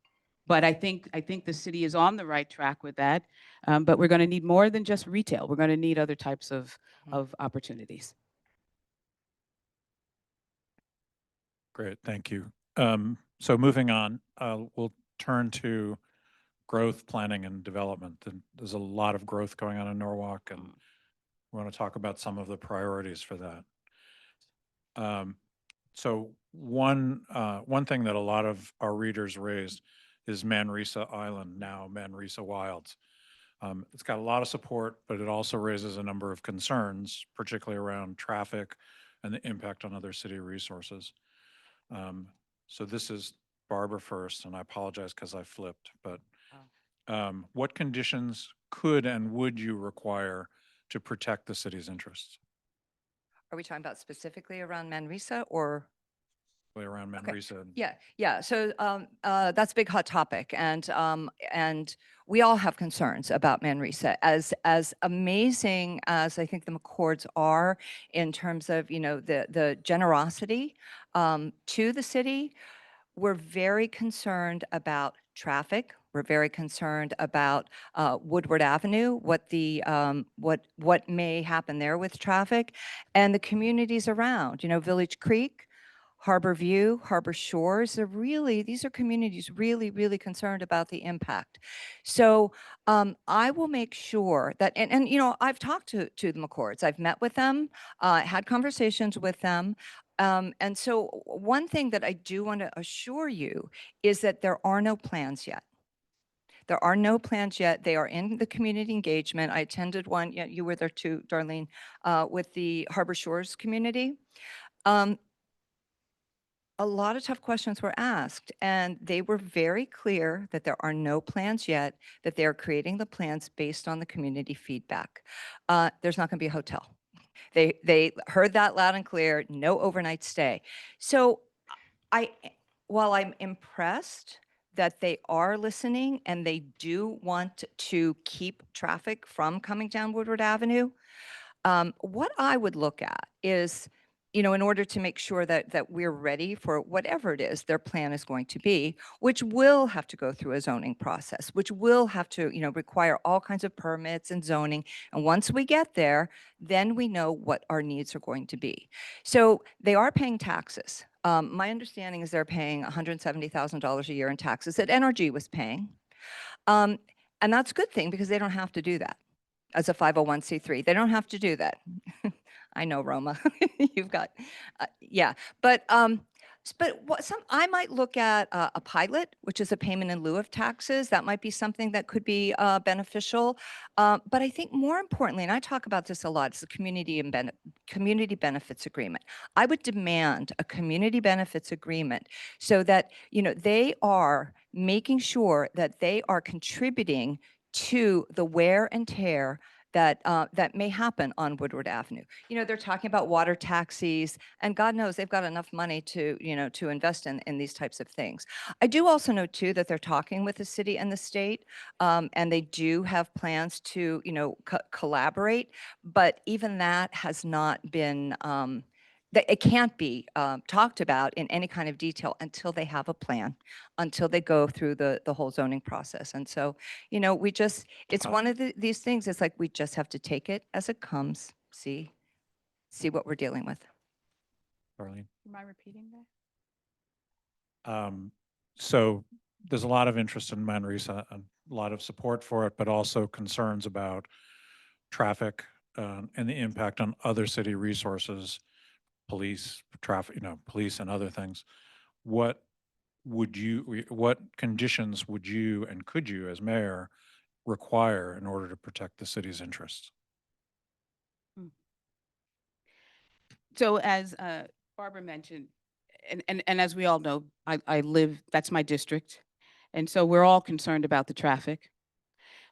But I think the city is on the right track with that. But we're going to need more than just retail. We're going to need other types of opportunities. Great, thank you. So moving on, we'll turn to growth planning and development. There's a lot of growth going on in Norwalk, and we want to talk about some of the priorities for that. So one thing that a lot of our readers raised is Manresa Island, now Manresa Wilds. It's got a lot of support, but it also raises a number of concerns, particularly around traffic and the impact on other city resources. So this is Barbara first, and I apologize because I flipped, but what conditions could and would you require to protect the city's interests? Are we talking about specifically around Manresa or? around Okay. Manresa. Yeah. So that's a big hot topic, and we all have concerns about Manresa. As amazing as I think the McCords are in terms of the generosity to the city, we're very concerned about traffic. We're very concerned about Woodward Avenue, what may happen there with traffic, and the communities around. Village Creek, Harbor View, Harbor Shores. These are communities really concerned about the impact. So I will make sure that, and I've talked to the McCords. I've met with them, had conversations with them. And so one thing that I do want to assure you is that there are no plans yet. There are no plans yet. They are in the community engagement. I attended one, yeah, you were there too, Darlene, with the Harbor Shores community. A lot of tough questions were asked, and they were very clear that there are no plans yet, that they are creating the plans based on the community feedback. There's not going to be a hotel. They heard that loud and clear, no overnight stay. So while I'm impressed that they are listening and they do want to keep traffic from coming down Woodward Avenue, what I would look at is, in order to make sure that we're ready for whatever it is their plan is going to be, which will have to go through a zoning process, which will have to, require all kinds of permits and zoning. And once we get there, then we know what our needs are going to be. So they are paying taxes. My understanding is they're paying $170,000 a year in taxes that NRG was paying. And that's a good thing because they don't have to do that as a 501c3. They don't have to do that. I know, Roma, you've got, yeah. But I might look at a pilot, which is a payment in lieu of taxes. That might be something that could be beneficial. But I think more importantly, and I talk about this a lot, is the community benefits agreement. I would demand a community benefits agreement so that, they are making sure that they are contributing to the wear and tear that may happen on Woodward Avenue. They're talking about water taxis, and God knows they've got enough money to invest in these types of things. I do also know too that they're talking with the city and the state, and they do have plans to collaborate. But even that has not been. It can't be talked about in any kind of detail until they have a plan, until they go through the whole zoning process. And so, it's one of these things. It's like we just have to take it as it comes, see what we're dealing with. Darlene. Am I repeating that? So there's a lot of interest in Manresa, a lot of support for it, but also concerns about traffic and the impact on other city resources, police, traffic, police and other things. What conditions would you and could you as mayor require in order to protect the city's interests? So as Barbara mentioned, and as we all know, I live, that's my district. And so we're all concerned about the traffic.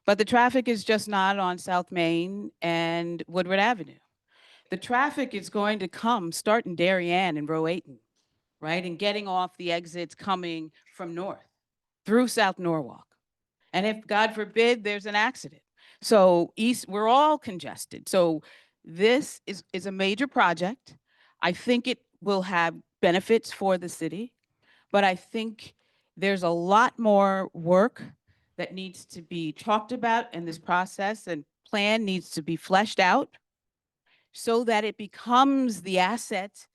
But the traffic is just not on South Main and Woodward Avenue. The traffic is going to come starting Darien and Rowayton, right? And getting off the exits coming from north through South Norwalk. And if, God forbid, there's an accident. So we're all congested. So this is a major project. I think it will have benefits for the city, but I think there's a lot more work that needs to be talked about in this process, and plan needs to be fleshed out so that it becomes the asset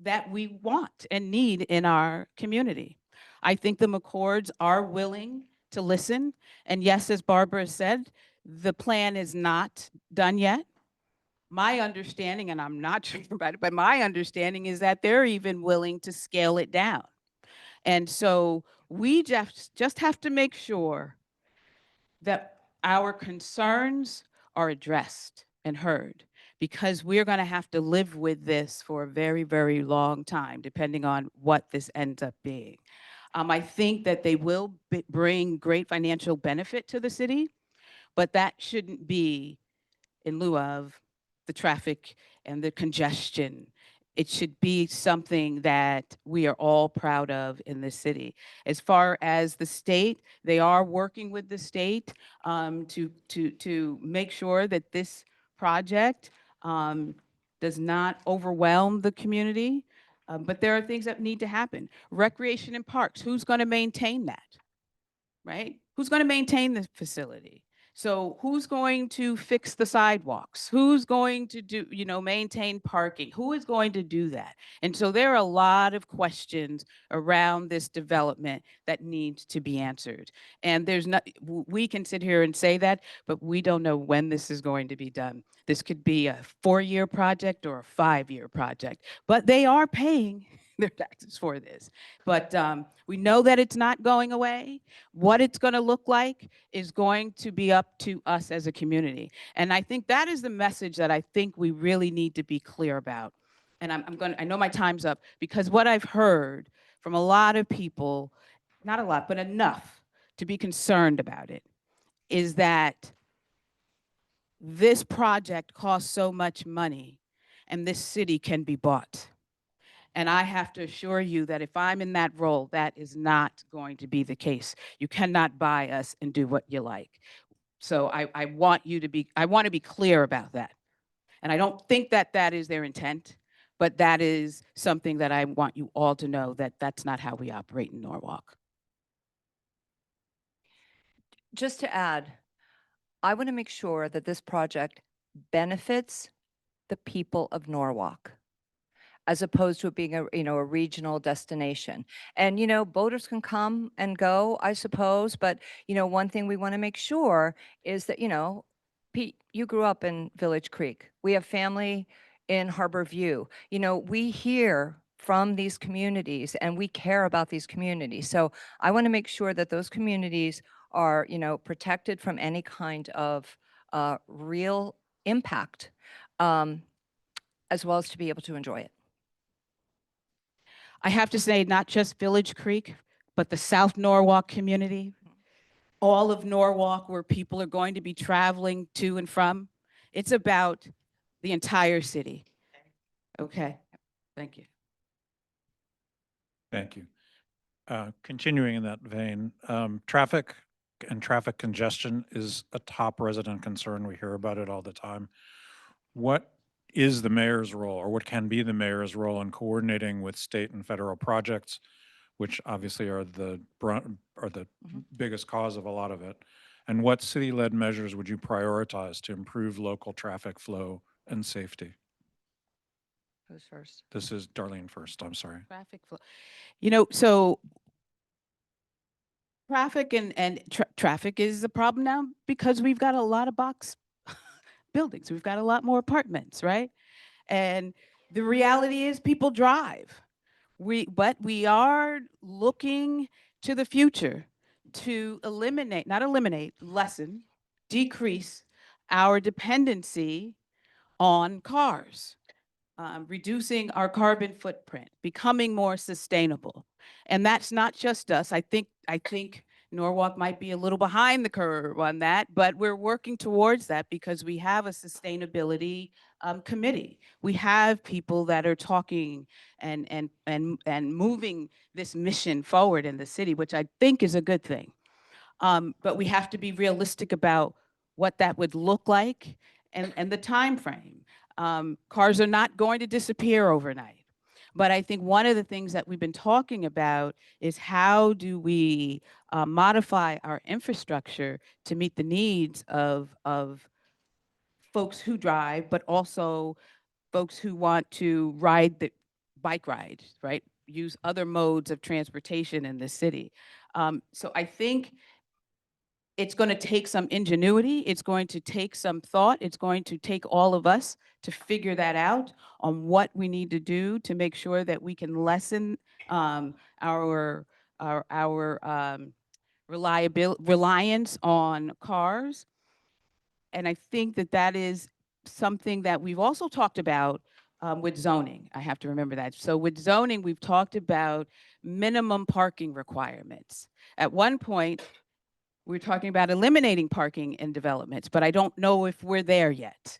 that we want and need in our community. I think the McCords are willing to listen. And yes, as Barbara said, the plan is not done yet. My understanding, and I'm not sure about it, but my understanding is that they're even willing to scale it down. And so we just have to make sure that our concerns are addressed and heard, because we're going to have to live with this for a very, very long time, depending on what this ends up being. I think that they will bring great financial benefit to the city, but that shouldn't be in lieu of the traffic and the congestion It should be something that we are all proud of in this city. As far as the state, they are working with the state to make sure that this project does not overwhelm the community. But there are things that need to happen. Recreation and parks, who's going to maintain that? Right? Who's going to maintain the facility? So who's going to fix the sidewalks? Who's going to do, maintain parking? Who is going to do that? And so there are a lot of questions around this development that needs to be answered. And there's not, we can sit here and say that, but we don't know when this is going to be done. This could be a 4-year project or a 5-year project, but they are paying their taxes for this. But we know that it's not going away. What it's going to look like is going to be up to us as a community. And I think that is the message that I think we really need to be clear about. And I know my time's up, because what I've heard from a lot of people, not a lot, but enough to be concerned about it, is that this project costs so much money and this city can be bought. And I have to assure you that if I'm in that role, that is not going to be the case. You cannot buy us and do what you like. So I want to be clear about that. And I don't think that that is their intent, but that is something that I want you all to know, that that's not how we operate in Norwalk. Just to add, I want to make sure that this project benefits the people of Norwalk, as opposed to it being a regional destination. And, boaters can come and go, I suppose, but, one thing we want to make sure is that, Pete, you grew up in Village Creek. We have family in Harbor View. We hear from these communities and we care about these communities. So I want to make sure that those communities are, protected from any kind of real impact, as well as to be able to enjoy it. I have to say, not just Village Creek, but the South Norwalk community, all of Norwalk, where people are going to be traveling to and from. It's about the entire city. Okay, thank you. Thank you. Continuing in that vein, traffic and traffic congestion is a top resident concern. We hear about it all the time. What is the mayor's role, or what can be the mayor's role in coordinating with state and federal projects, which obviously are the biggest cause of a lot of it? And what city-led measures would you prioritize to improve local traffic flow and safety? Who's first? This is Darlene first, I'm sorry. Traffic flow. So traffic and traffic is a problem now because we've got a lot of box buildings. We've got a lot more apartments, right? And the reality is people drive. But we are looking to the future to lessen, decrease our dependency on cars, reducing our carbon footprint, becoming more sustainable. And that's not just us. I think Norwalk might be a little behind the curve on that, but we're working towards that because we have a sustainability committee. We have people that are talking and moving this mission forward in the city, which I think is a good thing. But we have to be realistic about what that would look like and the time frame. Cars are not going to disappear overnight. But I think one of the things that we've been talking about is how do we modify our infrastructure to meet the needs of folks who drive, but also folks who want to ride the bike ride, right? Use other modes of transportation in the city. So I think it's going to take some ingenuity. It's going to take some thought. It's going to take all of us to figure that out on what we need to do to make sure that we can lessen our reliance on cars. And I think that that is something that we've also talked about with zoning. I have to remember that. So with zoning, we've talked about minimum parking requirements. At one point, we're talking about eliminating parking in developments, but I don't know if we're there yet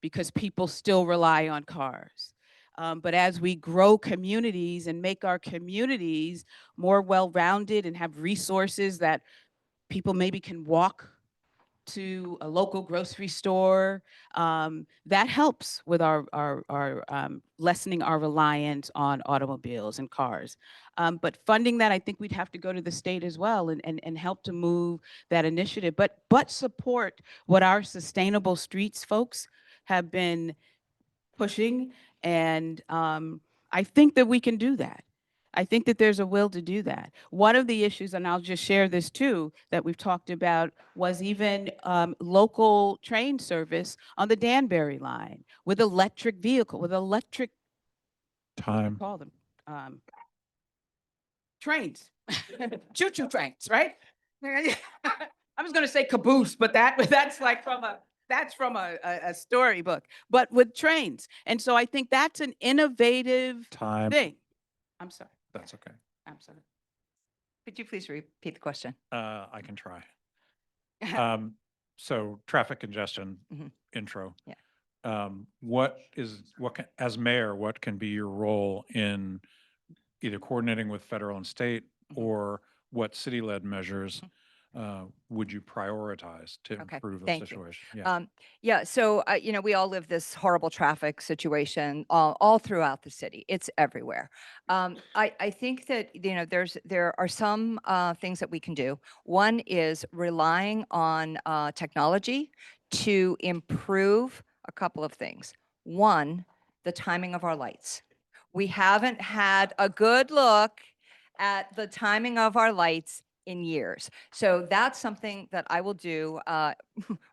because people still rely on cars. But as we grow communities and make our communities more well-rounded and have resources that people maybe can walk to a local grocery store, that helps with our lessening our reliance on automobiles and cars. But funding that, I think we'd have to go to the state as well and help to move that initiative, but support what our sustainable streets folks have been pushing. And I think that we can do that. I think that there's a will to do that. One of the issues, and I'll just share this too, that we've talked about was even local train service on the Danbury line with electric vehicle, with electric, what do you Time. call them? Trains, choo-choo trains, right? I was gonna say caboose, but that's like from a storybook, but with trains. And so I think that's an innovative Time. thing. I'm sorry, That's okay. I'm sorry. Could you please repeat the question? I can try. So traffic congestion Mhm. intro. Yeah. As mayor, what can be your role in either coordinating with federal and state, Mhm. or what city-led measures would you prioritize to Okay, improve the thank you. situation? Yeah. Yeah, so, we all live this horrible traffic situation all throughout the city. It's everywhere. I think that, there are some things that we can do. One is relying on technology to improve a couple of things. One, the timing of our lights. We haven't had a good look at the timing of our lights in years. So that's something that I will do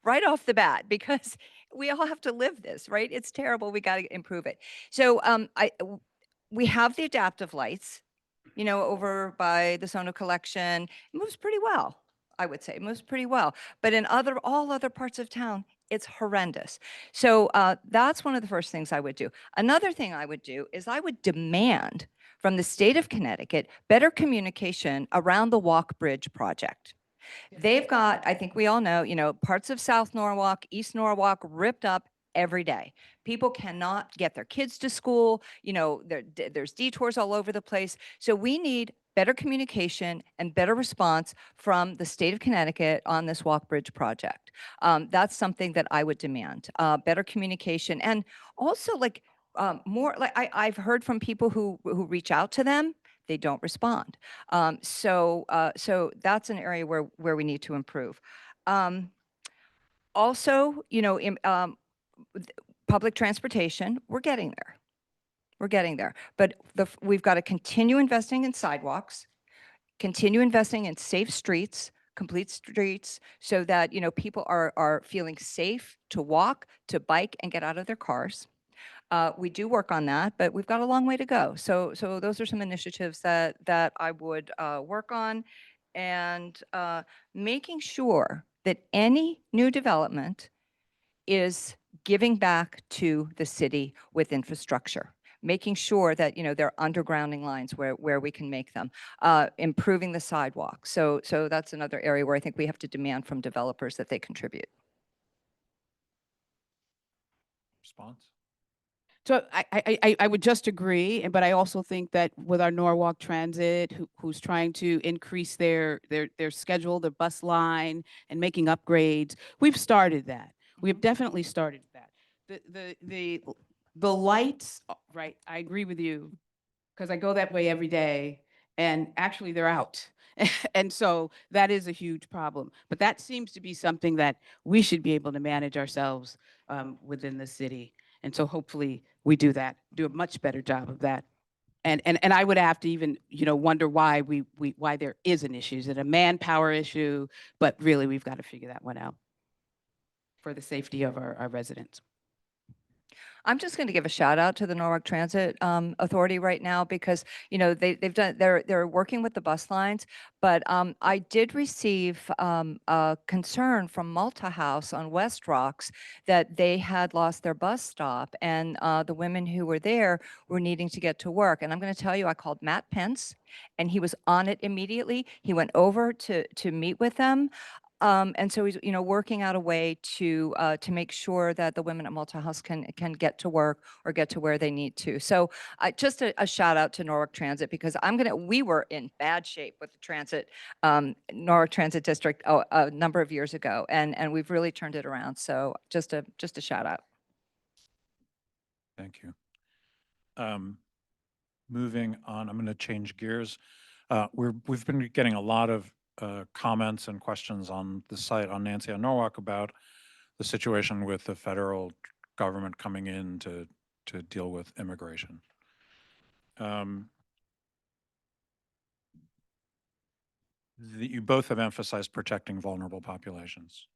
right off the bat, because we all have to live this, right? It's terrible. We got to improve it. So we have the adaptive lights, over by the Sono collection. It moves pretty well, I would say. It moves pretty well. But in all other parts of town, it's horrendous. So that's one of the first things I would do. Another thing I would do is I would demand from the state of Connecticut better communication around the Walk Bridge project. They've got, I think we all know, parts of South Norwalk, East Norwalk ripped up every day. People cannot get their kids to school. There's detours all over the place. So we need better communication and better response from the state of Connecticut on this Walk Bridge project. That's something that I would demand, better communication. And also more, I've heard from people who reach out to them, they don't respond. So that's an area where we need to improve. Also, public transportation, we're getting there. We're getting there. But we've got to continue investing in sidewalks, continue investing in safe streets, complete streets, so that, people are feeling safe to walk, to bike, and get out of their cars. We do work on that, but we've got a long way to go. So those are some initiatives that I would work on, and making sure that any new development is giving back to the city with infrastructure. Making sure that, there are undergrounding lines where we can make them, improving the sidewalk. So that's another area where I think we have to demand from developers that they contribute. Response? So I would just agree, but I also think that with our Norwalk Transit, who's trying to increase their schedule, their bus line, and making upgrades, we've started that. We have definitely started that. The lights, right? I agree with you, because I go that way every day, and actually they're out. And so that is a huge problem. But that seems to be something that we should be able to manage ourselves within the city. And so hopefully we do that, do a much better job of that. And I would have to even, wonder why why there is an issue. Is it a manpower issue? But really, we've got to figure that one out for the safety of our residents. I'm just going to give a shout out to the Norwalk Transit Authority right now, because they're working with the bus lines. But I did receive a concern from Malta House on West Rocks that they had lost their bus stop, and the women who were there were needing to get to work. And I'm going to tell you, I called Matt Pence, and he was on it immediately. He went over to meet with them. And so he's, working out a way to make sure that the women at Malta House can get to work or get to where they need to. So just a shout out to Norwalk Transit, because we were in bad shape with the transit, Norwalk Transit District a number of years ago, and we've really turned it around. So just a shout out. Thank you. Moving on, I'm going to change gears. We've been getting a lot of comments and questions on the site on Nancy on Norwalk about the situation with the federal government coming in to deal with immigration. You both have emphasized protecting vulnerable populations.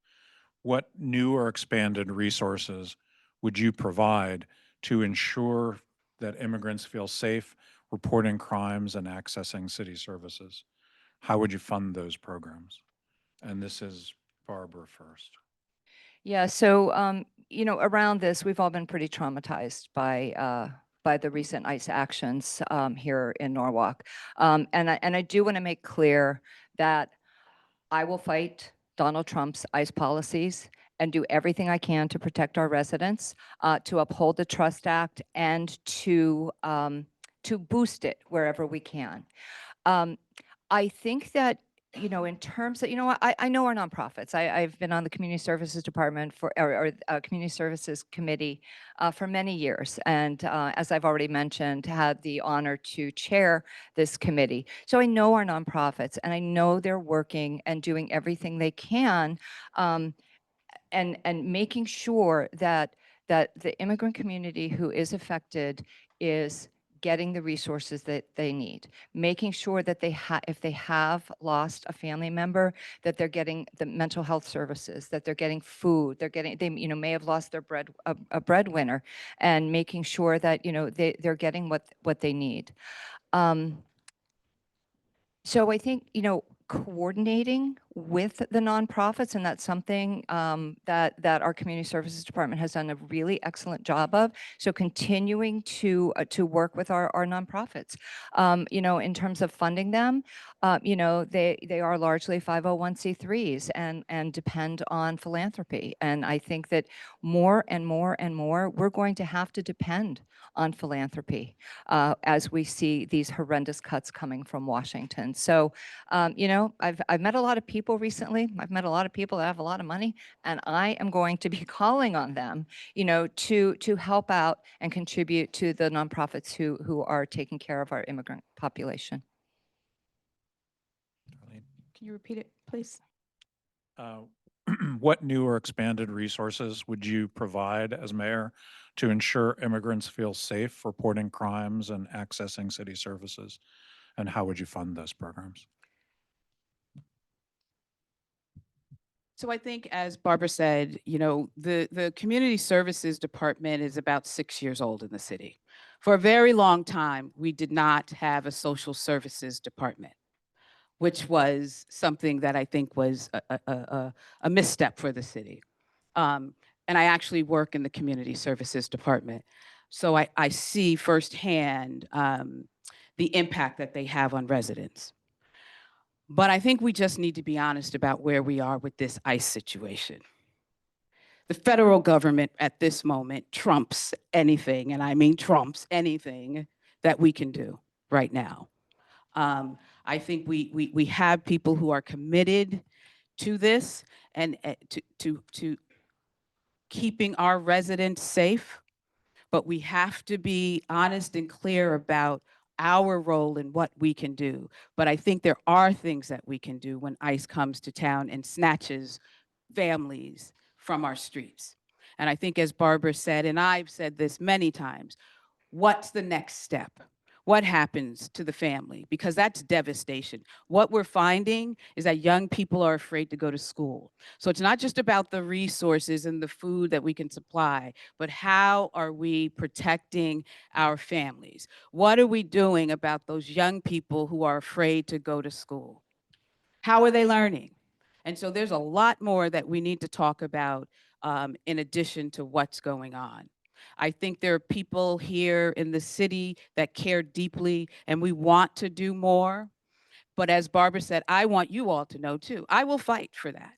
What new or expanded resources would you provide to ensure that immigrants feel safe reporting crimes and accessing city services? How would you fund those programs? And this is Barbara first. Yeah, so around this, we've all been pretty traumatized by the recent ICE actions here in Norwalk, and I do want to make clear that I will fight Donald Trump's ICE policies and do everything I can to protect our residents, to uphold the Trust Act, and to boost it wherever we can. I think that, in terms of, I know our nonprofits. I've been on the Community Services Department or Community Services Committee for many years. And as I've already mentioned, had the honor to chair this committee. So I know our nonprofits, and I know they're working and doing everything they can, and making sure that the immigrant community who is affected is getting the resources that they need, making sure that if they have lost a family member, that they're getting the mental health services, that they're getting food, they may have lost their a breadwinner, and making sure that they're getting what they need. So I think, coordinating with the nonprofits, and that's something that our community services department has done a really excellent job of. So continuing to work with our nonprofits, in terms of funding them, they are largely 501c3s and depend on philanthropy. And I think that more and more and more, we're going to have to depend on philanthropy as we see these horrendous cuts coming from Washington. So, I've met a lot of people recently. I've met a lot of people that have a lot of money, and I am going to be calling on them, to help out and contribute to the nonprofits who are taking care of our immigrant population. Can you repeat it, please? What new or expanded resources would you provide as mayor to ensure immigrants feel safe reporting crimes and accessing city services? And how would you fund those programs? So I think, as Barbara said, the Community Services Department is about 6 years old in the city. For a very long time, we did not have a social services department, which was something that I think was a misstep for the city. And I actually work in the Community Services Department. So I see firsthand the impact that they have on residents. But I think we just need to be honest about where we are with this ICE situation. The federal government at this moment trumps anything, and I mean trumps anything that we can do right now. I think we have people who are committed to this and to keeping our residents safe, but we have to be honest and clear about our role and what we can do. But I think there are things that we can do when ICE comes to town and snatches families from our streets. And I think, as Barbara said, and I've said this many times, what's the next step? What happens to the family? Because that's devastation. What we're finding is that young people are afraid to go to school. So it's not just about the resources and the food that we can supply, but how are we protecting our families? What are we doing about those young people who are afraid to go to school? How are they learning? And so there's a lot more that we need to talk about in addition to what's going on. I think there are people here in the city that care deeply, and we want to do more. But as Barbara said, I want you all to know too, I will fight for that.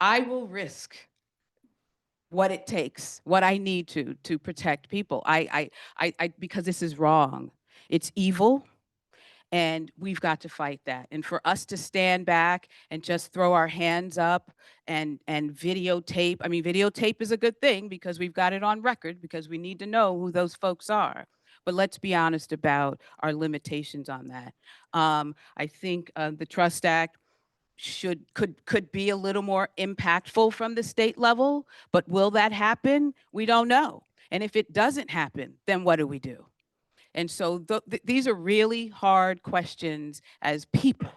I will risk what it takes, what I need to protect people. Because this is wrong. It's evil. And we've got to fight that. And for us to stand back and just throw our hands up and videotape, I mean, videotape is a good thing because we've got it on record because we need to know who those folks are. But let's be honest about our limitations on that. I think the Trust Act could be a little more impactful from the state level, but will that happen? We don't know. And if it doesn't happen, then what do we do? And so these are really hard questions as people,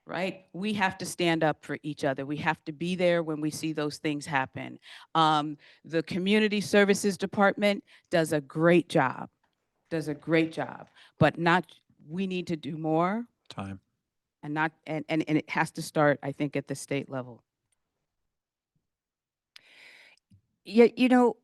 right? We have to stand up for each other. We have to be there when we see those things happen. The Community Services Department does a great job, but we need to do more Time. and it has to start, I think, at the state level. Yeah, you know,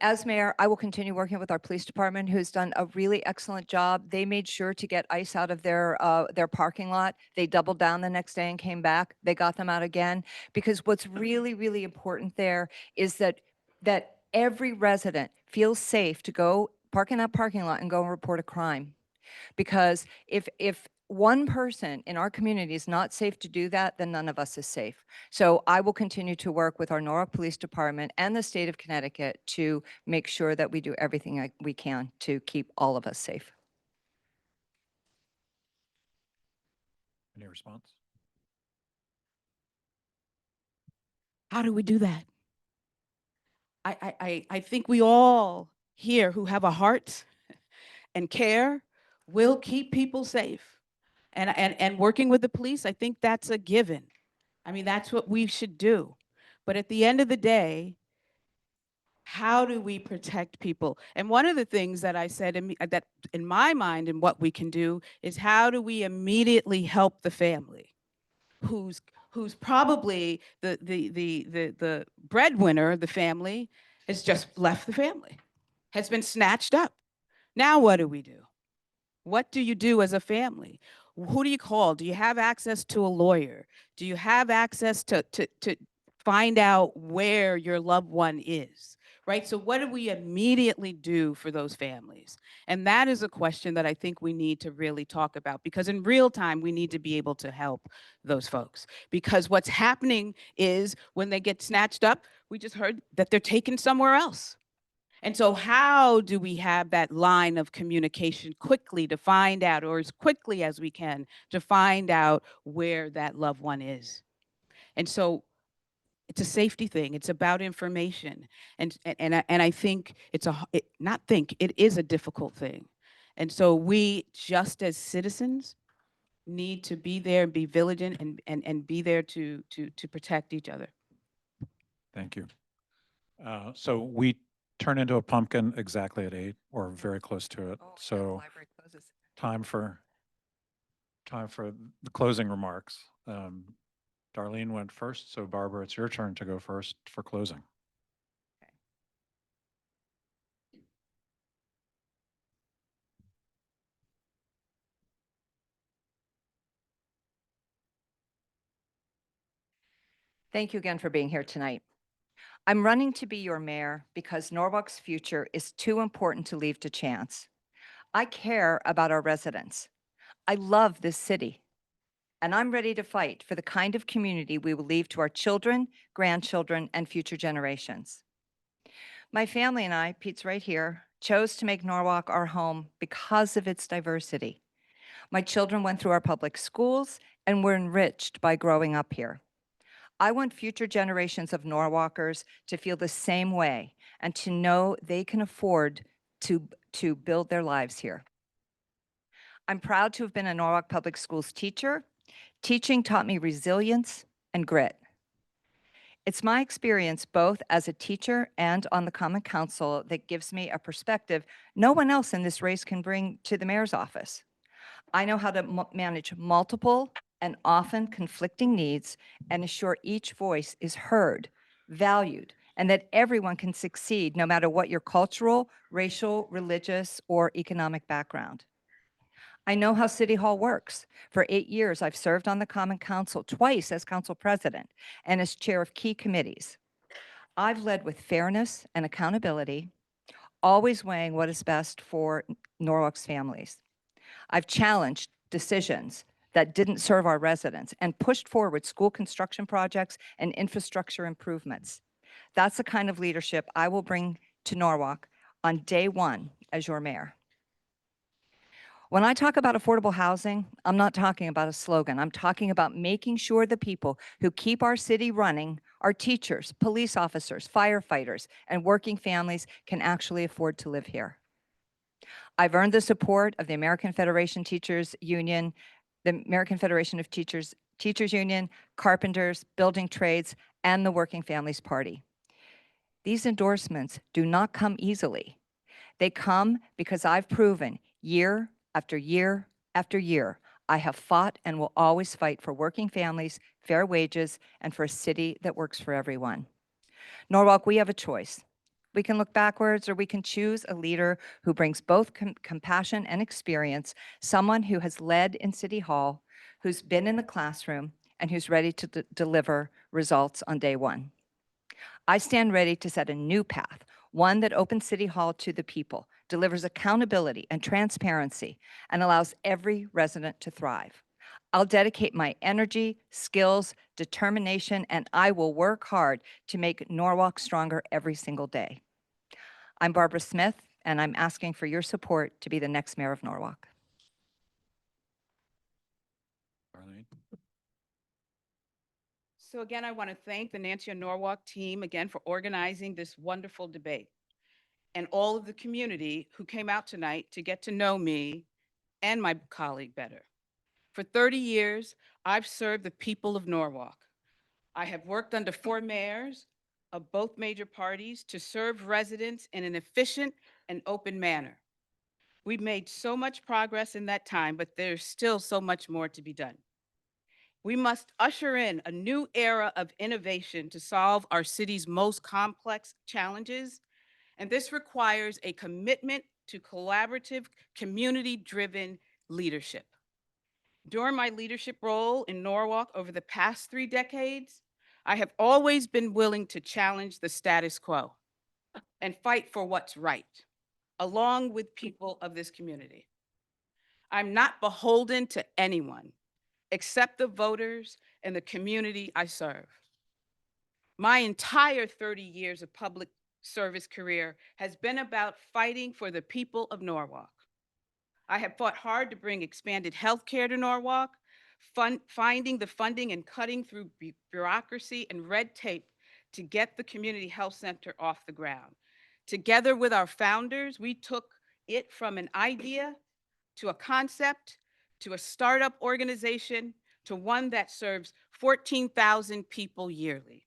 as mayor, I will continue working with our police department, who's done a really excellent job. They made sure to get ice out of their parking lot. They doubled down the next day and came back. They got them out again. Because what's really, really important there is that every resident feels safe to go park in that parking lot and go and report a crime. Because if one person in our community is not safe to do that, then none of us is safe. So I will continue to work with our Norwalk Police Department and the state of Connecticut to make sure that we do everything we can to keep all of us safe. Any response? How do we do that? I think we all here who have a heart and care will keep people safe. And working with the police, I think that's a given. I mean, that's what we should do. But at the end of the day, how do we protect people? And one of the things that I said that in my mind and what we can do is how do we immediately help the family who's probably the breadwinner of the family has just left the family, has been snatched up. Now what do we do? What do you do as a family? Who do you call? Do you have access to a lawyer? Do you have access to find out where your loved one is? Right? So what do we immediately do for those families? And that is a question that I think we need to really talk about, because in real time, we need to be able to help those folks. Because what's happening is when they get snatched up, we just heard that they're taken somewhere else. And so how do we have that line of communication quickly to find out, or as quickly as we can, to find out where that loved one is? And so it's a safety thing. It's about information. And I think it is a difficult thing. And so we, just as citizens, need to be there and be vigilant and be there to protect each other. Thank you. So we turn into a pumpkin exactly at 8 or very close to it. So time for the closing remarks. Darlene went first, so Barbara, it's your turn to go first for closing. Thank you again for being here tonight. I'm running to be your mayor because Norwalk's future is too important to leave to chance. I care about our residents. I love this city. And I'm ready to fight for the kind of community we will leave to our children, grandchildren, and future generations. My family and I, Pete's right here, chose to make Norwalk our home because of its diversity. My children went through our public schools and were enriched by growing up here. I want future generations of Norwalkers to feel the same way and to know they can afford to build their lives here. I'm proud to have been a Norwalk Public Schools teacher. Teaching taught me resilience and grit. It's my experience both as a teacher and on the Common Council that gives me a perspective no one else in this race can bring to the mayor's office. I know how to manage multiple and often conflicting needs and assure each voice is heard, valued, and that everyone can succeed no matter what your cultural, racial, religious, or economic background. I know how City Hall works. For 8 years, I've served on the Common Council, twice as council president and as chair of key committees. I've led with fairness and accountability, always weighing what is best for Norwalk's families. I've challenged decisions that didn't serve our residents and pushed forward school construction projects and infrastructure improvements. That's the kind of leadership I will bring to Norwalk on day one as your mayor. When I talk about affordable housing, I'm not talking about a slogan. I'm talking about making sure the people who keep our city running, our teachers, police officers, firefighters, and working families can actually afford to live here. I've earned the support of the American Federation Teachers Union, the American Federation of Teachers Union, carpenters, building trades, and the Working Families Party. These endorsements do not come easily. They come because I've proven year after year after year, I have fought and will always fight for working families, fair wages, and for a city that works for everyone. Norwalk, we have a choice. We can look backwards, or we can choose a leader who brings both compassion and experience, someone who has led in City Hall, who's been in the classroom, and who's ready to deliver results on day one. I stand ready to set a new path, one that opens City Hall to the people, delivers accountability and transparency, and allows every resident to thrive. I'll dedicate my energy, skills, determination, and I will work hard to make Norwalk stronger every single day. I'm Barbara Smith, and I'm asking for your support to be the next mayor of Norwalk. Darlene? So again, I want to thank the NancyOnNorwalk team again for organizing this wonderful debate, and all of the community who came out tonight to get to know me and my colleague better. For 30 years, I've served the people of Norwalk. I have worked under 4 mayors of both major parties to serve residents in an efficient and open manner. We've made so much progress in that time, but there's still so much more to be done. We must usher in a new era of innovation to solve our city's most complex challenges, and this requires a commitment to collaborative, community-driven leadership. During my leadership role in Norwalk over the past 3 decades, I have always been willing to challenge the status quo and fight for what's right, along with people of this community. I'm not beholden to anyone except the voters and the community I serve. My entire 30 years of public service career has been about fighting for the people of Norwalk. I have fought hard to bring expanded healthcare to Norwalk, finding the funding and cutting through bureaucracy and red tape to get the community health center off the ground. Together with our founders, we took it from an idea to a concept, to a startup organization, to one that serves 14,000 people yearly.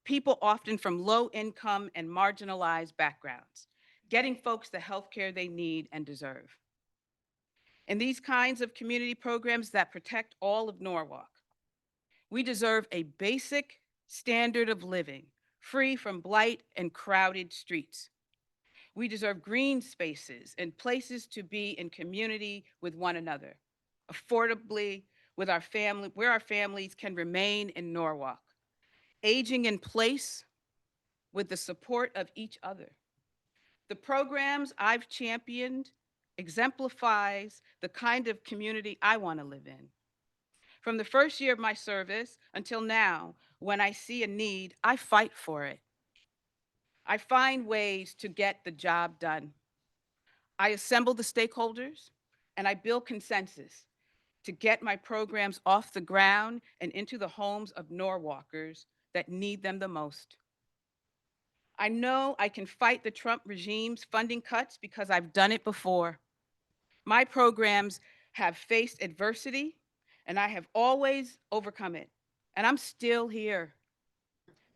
People often from low income and marginalized backgrounds, getting folks the healthcare they need and deserve. And these kinds of community programs that protect all of Norwalk. We deserve a basic standard of living, free from blight and crowded streets. We deserve green spaces and places to be in community with one another, affordably with our family, where our families can remain in Norwalk, aging in place with the support of each other. The programs I've championed exemplifies the kind of community I want to live in. From the first year of my service until now, when I see a need, I fight for it. I find ways to get the job done. I assemble the stakeholders and I build consensus to get my programs off the ground and into the homes of Norwalkers that need them the most. I know I can fight the Trump regime's funding cuts because I've done it before. My programs have faced adversity and I have always overcome it. And I'm still here.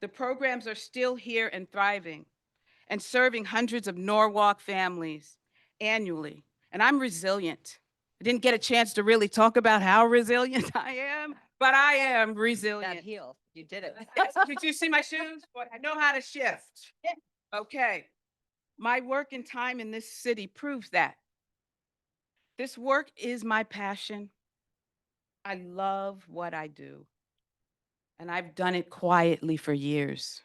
The programs are still here and thriving and serving hundreds of Norwalk families annually. And I'm resilient. I didn't get a chance to really talk about how resilient I am, but I am resilient. That heel, you did it. Yes, did you see my shoes? Boy, I know how to shift. Okay. My work and time in this city proves that. This work is my passion. I love what I do, and I've done it quietly for years.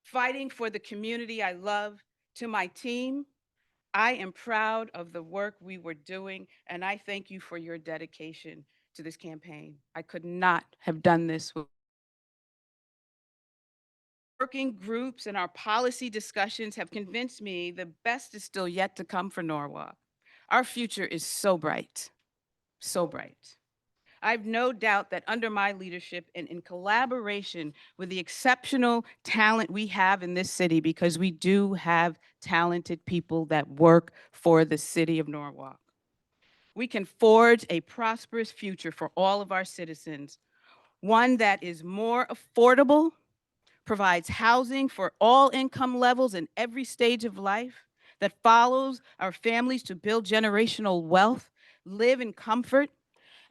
Fighting for the community I love. To my team, I am proud of the work we were doing, and I thank you for your dedication to this campaign. I could not have done this with working groups, and our policy discussions have convinced me the best is still yet to come for Norwalk. Our future is so bright, so bright. I have no doubt that under my leadership and in collaboration with the exceptional talent we have in this city, because we do have talented people that work for the city of Norwalk, we can forge a prosperous future for all of our citizens, one that is more affordable, provides housing for all income levels and every stage of life, that follows our families to build generational wealth, live in comfort,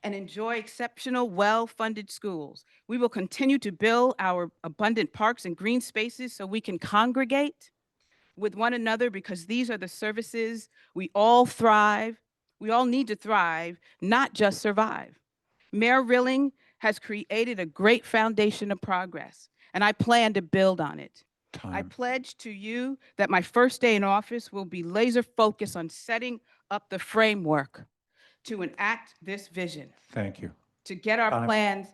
and enjoy exceptional, well-funded schools. We will continue to build our abundant parks and green spaces so we can congregate with one another, because these are the services we all need to thrive, not just survive. Mayor Rilling has created a great foundation of progress, and I plan to build on it. I Time. pledge to you that my first day in office will be laser focused on setting up the framework to enact this vision, Thank you. to get our Time. plans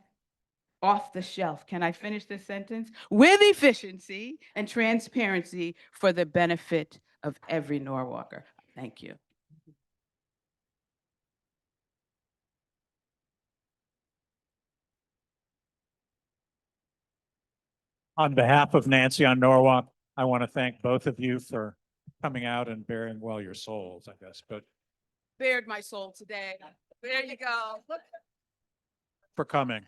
off the shelf. Can I finish this sentence? With efficiency and transparency for the benefit of every Norwalker. Thank you. On behalf of Nancy on Norwalk, I want to thank both of you for coming out and bearing well your souls, I guess, but Bared my soul today. There you go. Look. for coming.